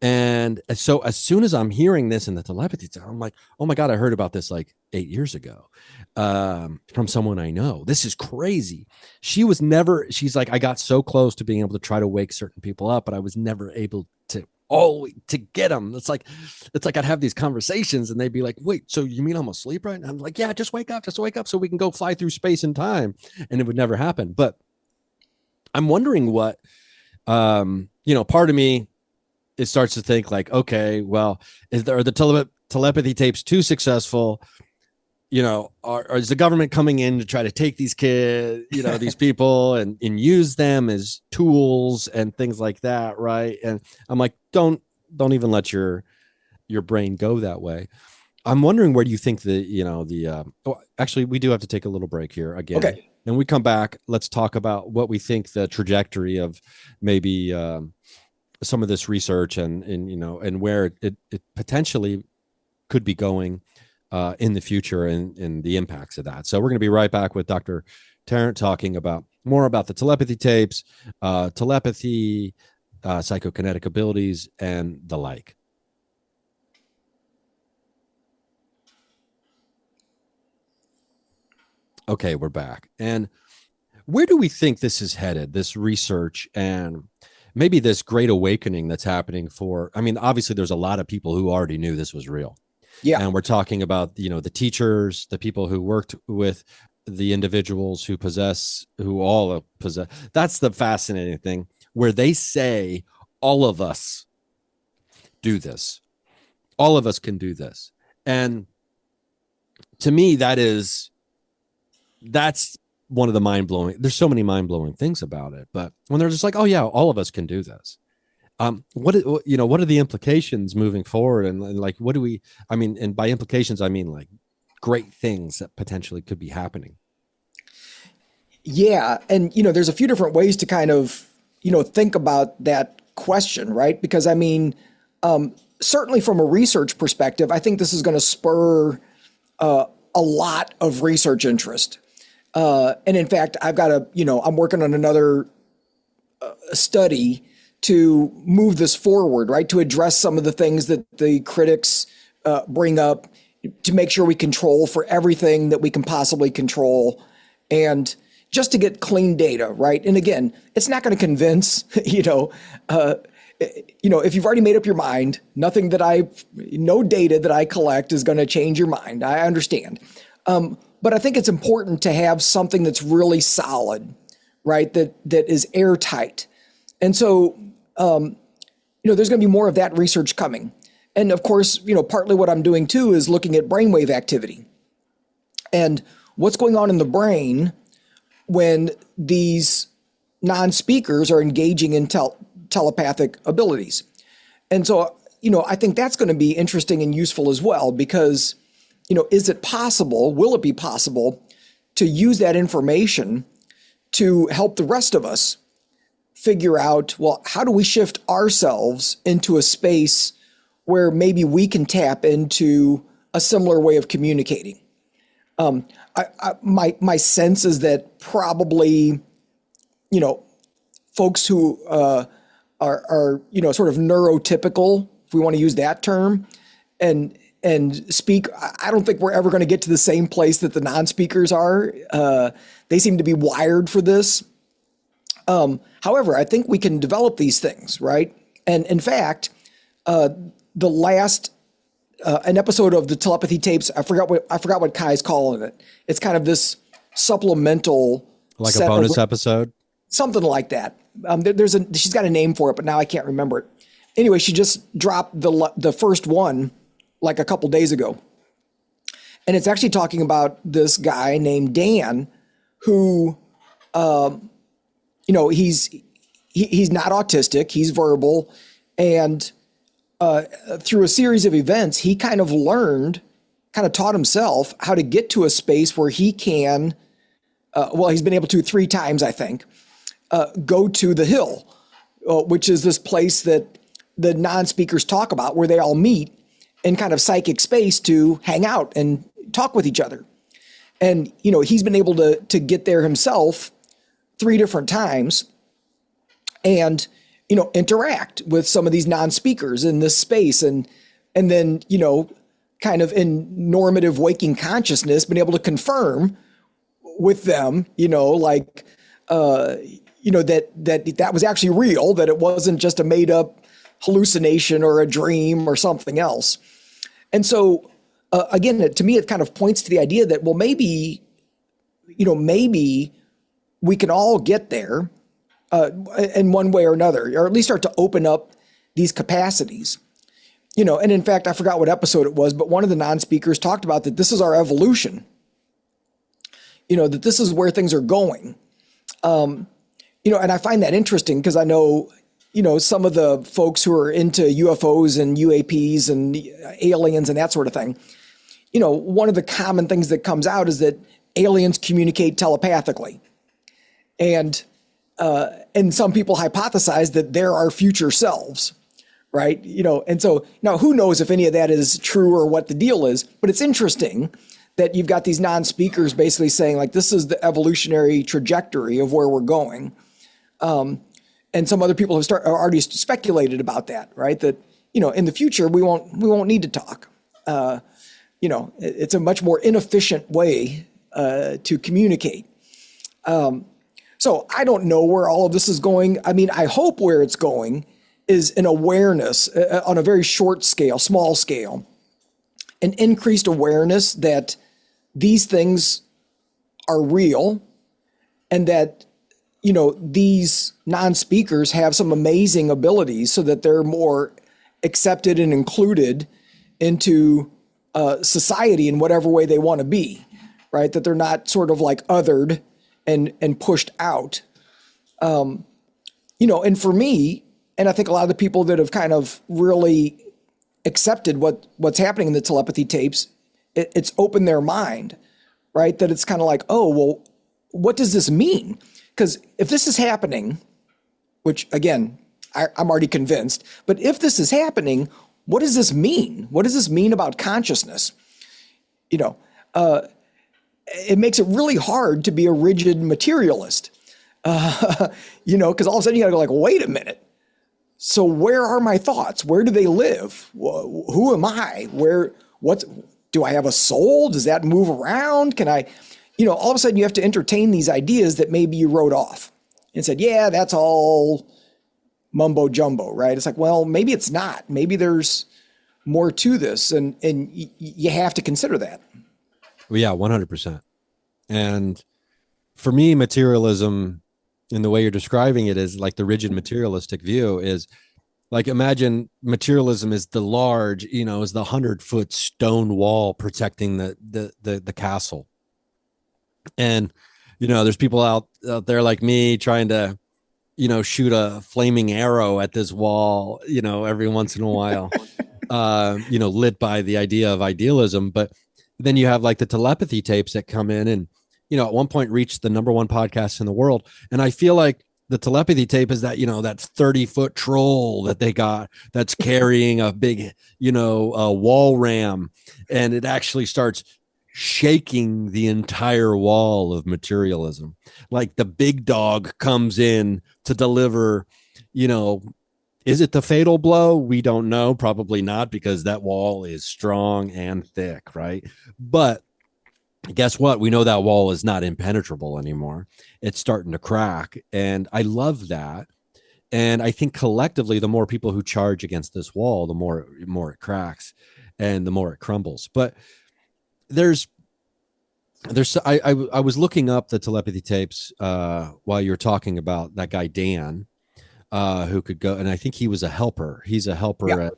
And so as soon as I'm hearing this in the telepathy, I'm like, oh my God, I heard about this like 8 years ago from someone I know. This is crazy. She's like, I got so close to being able to try to wake certain people up, but I was never able to get them. It's like I'd have these conversations and they'd be like, wait, so you mean I'm asleep right now? I'm like, yeah, just wake up so we can go fly through space and time. And it would never happen. But I'm wondering what, part of me, it starts to think like, okay, well, are the telepathy tapes too successful? Or is the government coming in to try to take these kids, these people and use them as tools and things like that, right? And I'm like, don't even let your brain go that way. I'm wondering where do you think actually, we do have to take a little break here again. Okay. And we come back, let's talk about what we think the trajectory of maybe some of this research and where it potentially could be going in the future and the impacts of that. So we're going to be right back with Dr. Tarrant talking about more about the telepathy tapes, telepathy, psychokinetic abilities, and the like. Okay, we're back. And where do we think this is headed, this research and maybe this great awakening that's happening obviously there's a lot of people who already knew this was real. Yeah. And we're talking about, the teachers, the people who worked with the individuals who all possess. That's the fascinating thing, where they say all of us do this. All of us can do this. And to me, that's one of the mind-blowing. There's so many mind-blowing things about it. But when they're just like, oh yeah, all of us can do this. What are the implications moving forward? And like, what do we, and by implications, I mean like great things that potentially could be happening. Yeah. And, there's a few different ways to kind of, think about that question, right? Because certainly from a research perspective, I think this is going to spur a lot of research interest. And in fact, I've got I'm working on another study to move this forward, right? To address some of the things that the critics bring up, to make sure we control for everything that we can possibly control, and just to get clean data, right? And again, it's not going to convince, if you've already made up your mind, no data that I collect is going to change your mind. I understand. But I think it's important to have something that's really solid, right? That is airtight. And so, there's going to be more of that research coming. And of course, partly what I'm doing too is looking at brainwave activity and what's going on in the brain when these non-speakers are engaging in telepathic abilities. And so, I think that's going to be interesting and useful as well, because, will it be possible to use that information to help the rest of us figure out, well, how do we shift ourselves into a space where maybe we can tap into a similar way of communicating? My sense is that probably, folks who are sort of neurotypical, if we want to use that term, and speak, I don't think we're ever going to get to the same place that the non-speakers are. They seem to be wired for this. However, I think we can develop these things, right? And in fact, the last an episode of the Telepathy Tapes, I forgot what Kai's calling it. It's kind of this supplemental, like a bonus episode, something like that. She's got a name for it, but now I can't remember it. Anyway, she just dropped the first one like a couple days ago, and it's actually talking about this guy named Dan, who, he's not autistic, he's verbal, and through a series of events, he kind of taught himself how to get to a space where he can, he's been able to 3 times, I think, go to the Hill, which is this place that the non-speakers talk about, where they all meet in kind of psychic space to hang out and talk with each other. And, he's been able to get there himself 3 different times and, interact with some of these non-speakers in this space. And then, kind of in normative waking consciousness, been able to confirm with them, that was actually real, that it wasn't just a made up hallucination or a dream or something else. And so, again, to me, it kind of points to the idea that, well, maybe we can all get there, in one way or another, or at least start to open up these capacities. And in fact, I forgot what episode it was, but one of the non-speakers talked about that this is our evolution, that this is where things are going. And I find that interesting because I know, some of the folks who are into UFOs and UAPs and aliens and that sort of thing. One of the common things that comes out is that aliens communicate telepathically. And some people hypothesize that they're our future selves. Right. And so now who knows if any of that is true or what the deal is, but it's interesting that you've got these non-speakers basically saying like, this is the evolutionary trajectory of where we're going. And some other people have already speculated about that, right? That, in the future, we won't need to talk. It's a much more inefficient way to communicate. So I don't know where all of this is going. I mean, I hope where it's going is an awareness on a very short scale, small scale, an increased awareness that these things are real and that, these non-speakers have some amazing abilities so that they're more accepted and included into society in whatever way they want to be, right? That they're not sort of like othered and pushed out. And for me, and I think a lot of the people that have kind of really accepted what's happening in the telepathy tapes, it's opened their mind, right? That it's kind of like, oh, well, what does this mean? Because if this is happening, which again, I'm already convinced, but if this is happening, what does this mean? What does this mean about consciousness? It makes it really hard to be a rigid materialist, because all of a sudden you gotta go like, wait a minute. So where are my thoughts? Where do they live? Who am I? Do I have a soul? Does that move around? Can I, all of a sudden you have to entertain these ideas that maybe you wrote off and said, yeah, that's all mumbo jumbo, right? It's like, well, maybe it's not. Maybe there's more to this, and you have to consider that. Well, yeah, 100%. And for me, materialism, in the way you're describing it, is like the rigid materialistic view is like, imagine materialism is the large, is the 100-foot stone wall protecting the castle. And, there's people out there like me trying to, shoot a flaming arrow at this wall, every once in a while, lit by the idea of idealism. But then you have like the telepathy tapes that come in and, at one point reached the #1 podcast in the world. And I feel like the telepathy tape is that, that 30-foot troll that they got that's carrying a big, a wall ram. And it actually starts shaking the entire wall of materialism. Like the big dog comes in to deliver, is it the fatal blow? We don't know. Probably not, because that wall is strong and thick, right? But guess what? We know that wall is not impenetrable anymore. It's starting to crack. And I love that. And I think collectively, the more people who charge against this wall, the more it cracks and the more it crumbles. But I was looking up the telepathy tapes while you were talking about that guy, Dan, who could go. And I think he was a helper. He's a helper at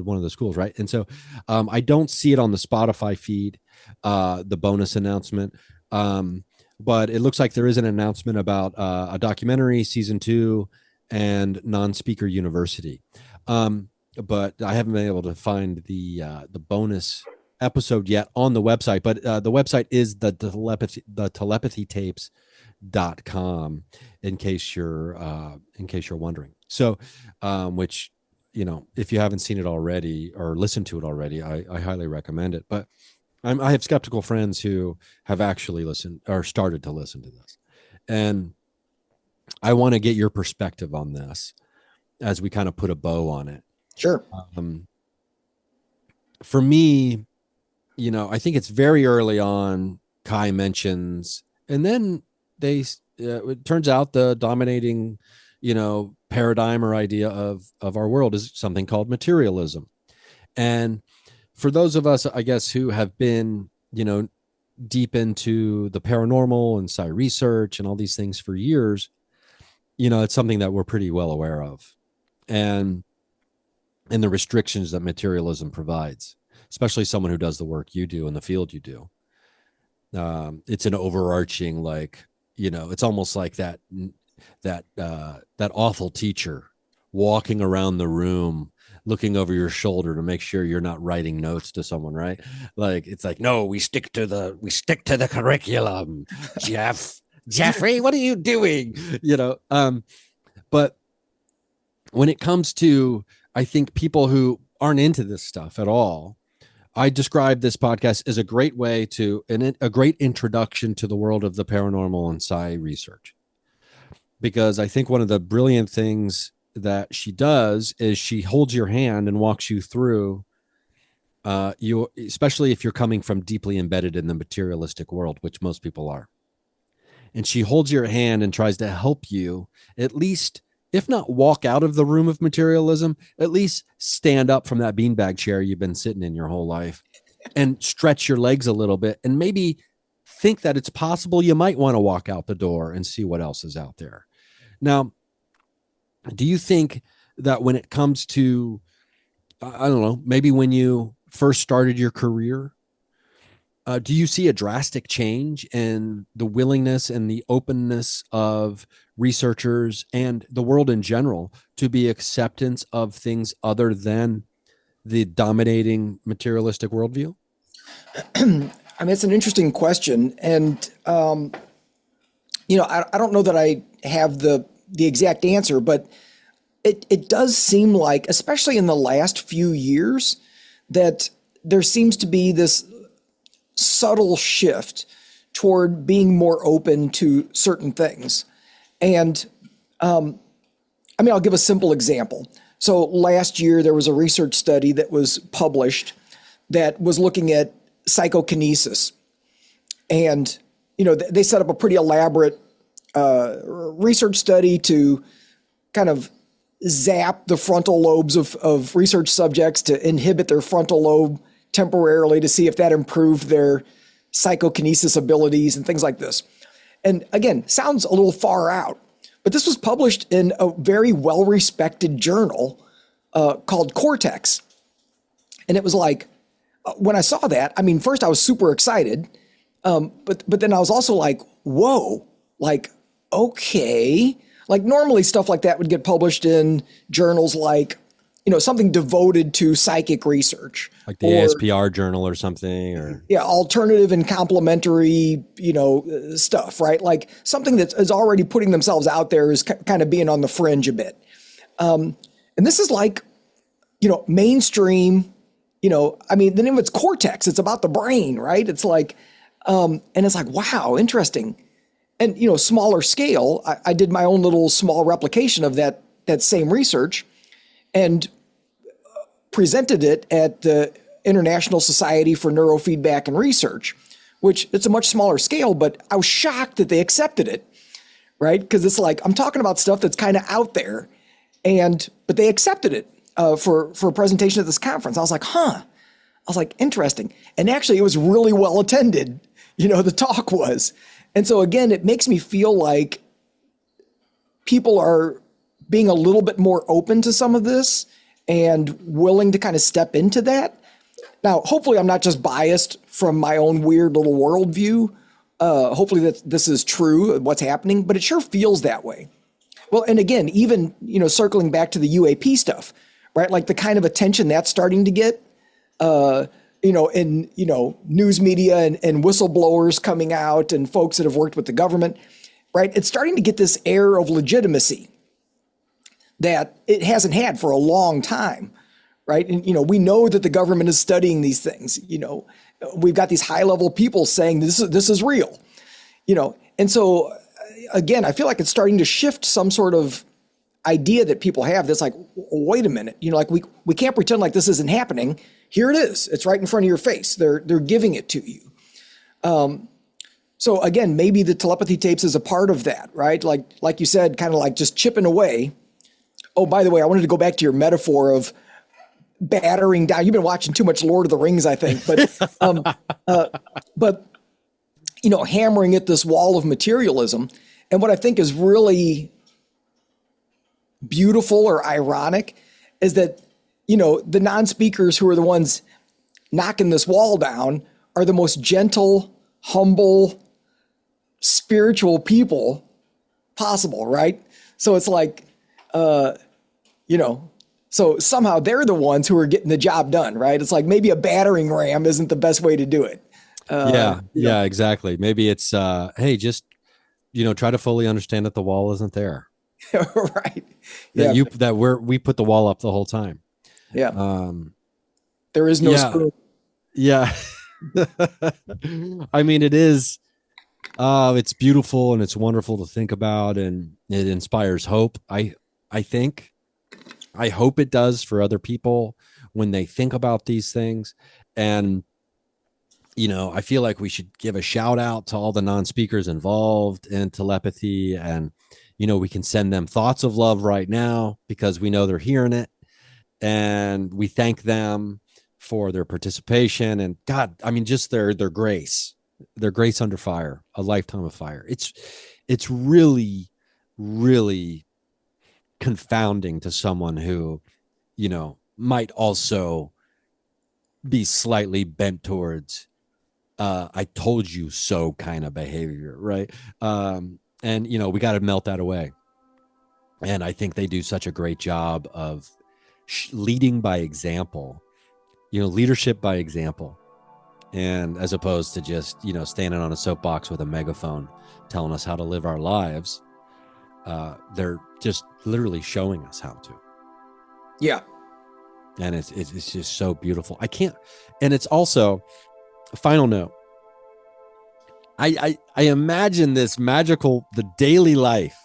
one of the schools, right? And so I don't see it on the Spotify feed, the bonus announcement. But it looks like there is an announcement about a documentary, season 2, and Non-Speaker University. But I haven't been able to find the bonus episode yet on the website. But the website is the telepathytapes.com, in case you're wondering. So, which, if you haven't seen it already or listened to it already, I highly recommend it. But I have skeptical friends who have actually listened or started to listen to this. And I want to get your perspective on this as we kind of put a bow on it. Sure. For me, I think it's very early on. Kai mentions, and then it turns out the dominating, paradigm or idea of our world is something called materialism. And for those of us, I guess, who have been, deep into the paranormal and psi research and all these things for years, it's something that we're pretty well aware of, and the restrictions that materialism provides, especially someone who does the work you do in the field you do. It's an overarching, like, it's almost like that awful teacher walking around the room looking over your shoulder to make sure you're not writing notes to someone, right? Like, it's like, no, we stick to the curriculum. Jeffrey, what are you doing? But when it comes to, I think, people who aren't into this stuff at all, I describe this podcast as a great way to, a great introduction to the world of the paranormal and psi research. Because I think one of the brilliant things that she does is she holds your hand and walks you through, especially if you're coming from deeply embedded in the materialistic world, which most people are. And she holds your hand and tries to help you, at least, if not walk out of the room of materialism, at least stand up from that beanbag chair you've been sitting in your whole life and stretch your legs a little bit and maybe think that it's possible you might want to walk out the door and see what else is out there. Now, do you think that when it comes to, I don't know, maybe when you first started your career, do you see a drastic change in the willingness and the openness of researchers and the world in general to be acceptance of things other than the dominating materialistic worldview? I mean, it's an interesting question. And, I don't know that I have the exact answer, but it does seem like, especially in the last few years, that there seems to be this subtle shift toward being more open to certain things. And I'll give a simple example. So last year, there was a research study that was published that was looking at psychokinesis. And, they set up a pretty elaborate research study to kind of zap the frontal lobes of research subjects to inhibit their frontal lobe temporarily to see if that improved their psychokinesis abilities and things like this. And again, sounds a little far out, but this was published in a very well-respected journal called Cortex. And it was like, when I saw that, I mean, first I was super excited, but then I was also like, whoa, like, okay. Like normally stuff like that would get published in journals like, something devoted to psychic research. Like the ASPR journal or something, or alternative and complementary, stuff, right? Like something that is already putting themselves out there is kind of being on the fringe a bit. And this is like, mainstream, the name of it's Cortex. It's about the brain, right? It's like, and it's like, wow, interesting. And, smaller scale, I did my own little small replication of that same research and presented it at the International Society for Neurofeedback and Research, which it's a much smaller scale, but I was shocked that they accepted it, right? Because it's like, I'm talking about stuff that's kind of out there, but they accepted it for a presentation at this conference. I was like, I was like, interesting. And actually, it was really well attended, the talk was. And so again, it makes me feel like people are being a little bit more open to some of this and willing to kind of step into that. Now, hopefully I'm not just biased from my own weird little worldview. Hopefully that this is true, what's happening, but it sure feels that way. Well, and again, even, circling back to the UAP stuff, right? Like the kind of attention that's starting to get, in, news media and whistleblowers coming out and folks that have worked with the government, right? It's starting to get this air of legitimacy that it hasn't had for a long time, right? And, we know that the government is studying these things, we've got these high level people saying this is real, and so again, I feel like it's starting to shift some sort of idea that people have that's like, wait a minute, like we can't pretend like this isn't happening. Here it is. It's right in front of your face. They're giving it to you. So again, maybe the telepathy tapes is a part of that, right? Like you said, kind of like just chipping away. Oh, by the way, I wanted to go back to your metaphor of battering down. You've been watching too much Lord of the Rings, I think, but hammering at this wall of materialism. And what I think is really beautiful or ironic is that, the non-speakers who are the ones knocking this wall down are the most gentle, humble, spiritual people possible, right? So it's like, so somehow they're the ones who are getting the job done, right? It's like maybe a battering ram isn't the best way to do it. Yeah, exactly. Maybe it's, hey, just, try to fully understand that the wall isn't there. Right. We put the wall up the whole time. Yeah. There is no spoon. Yeah. I mean, it is, it's beautiful and it's wonderful to think about, and it inspires hope. I hope it does for other people when they think about these things. And, I feel like we should give a shout out to all the non-speakers involved in telepathy. And, we can send them thoughts of love right now because we know they're hearing it. And we thank them for their participation, and God, I mean, just their grace under fire, a lifetime of fire. It's really, really confounding to someone who, might also be slightly bent towards, I told you so kind of behavior. Right. And, we got to melt that away. And I think they do such a great job of leading by example, leadership by example. And as opposed to just, standing on a soapbox with a megaphone telling us how to live our lives, they're just literally showing us how to. Yeah. And it's just so beautiful. And it's also a final note. I imagine the daily life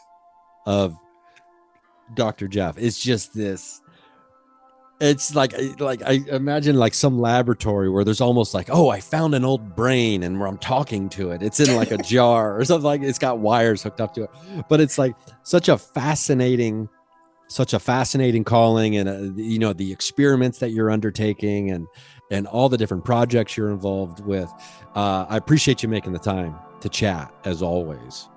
of Dr. Jeff is just this. It's like I imagine like some laboratory where there's almost like, oh, I found an old brain and where I'm talking to it. It's in like a jar or something, like it's got wires hooked up to it. But it's like such a fascinating calling, and the experiments that you're undertaking and all the different projects you're involved with. I appreciate you making the time to chat as always.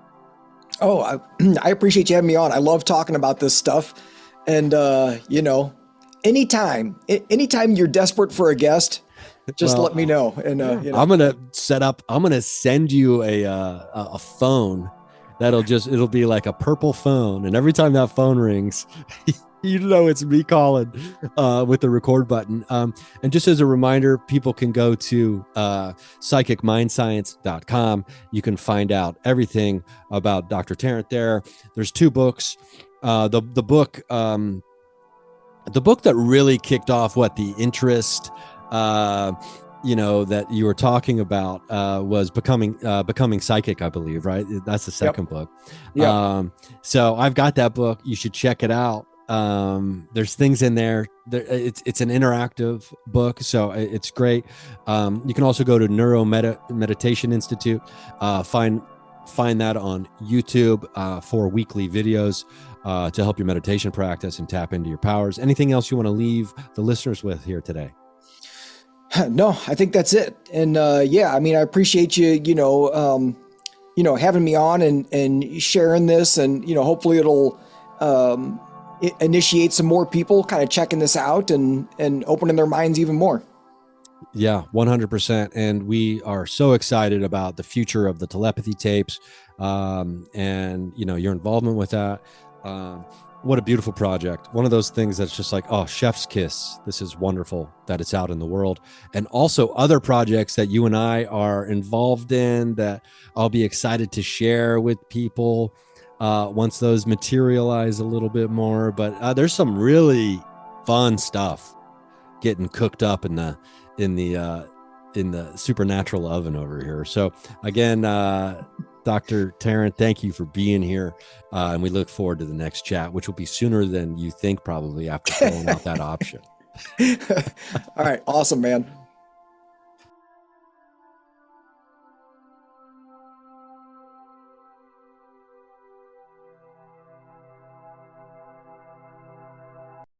Oh, I appreciate you having me on. I love talking about this stuff. And, anytime you're desperate for a guest, just let me know. And, I'm going to send you a phone it'll be like a purple phone. And every time that phone rings, it's me calling with the record button. And just as a reminder, people can go to psychicmindscience.com. You can find out everything about Dr. Tarrant there. There's 2 books. The book that really kicked off the interest, that you were talking about was becoming psychic, I believe, right? That's the second book. Yep. So I've got that book. You should check it out. There's things in there. It's an interactive book, so it's great. You can also go to Meditation Institute. Find that on YouTube for weekly videos to help your meditation practice and tap into your powers. Anything else you want to leave the listeners with here today? No, I think that's it. And I appreciate you, having me on and sharing this, and hopefully it'll initiate some more people kind of checking this out and opening their minds even more. Yeah, 100%. And we are so excited about the future of the telepathy tapes, and your involvement with that. What a beautiful project. One of those things that's just like, oh, chef's kiss. This is wonderful that it's out in the world. And also other projects that you and I are involved in that I'll be excited to share with people once those materialize a little bit more. But there's some really fun stuff getting cooked up in the supernatural oven over here. So again, Dr. Tarrant, thank you for being here. And we look forward to the next chat, which will be sooner than you think, probably after filling out that option. All right. Awesome, man.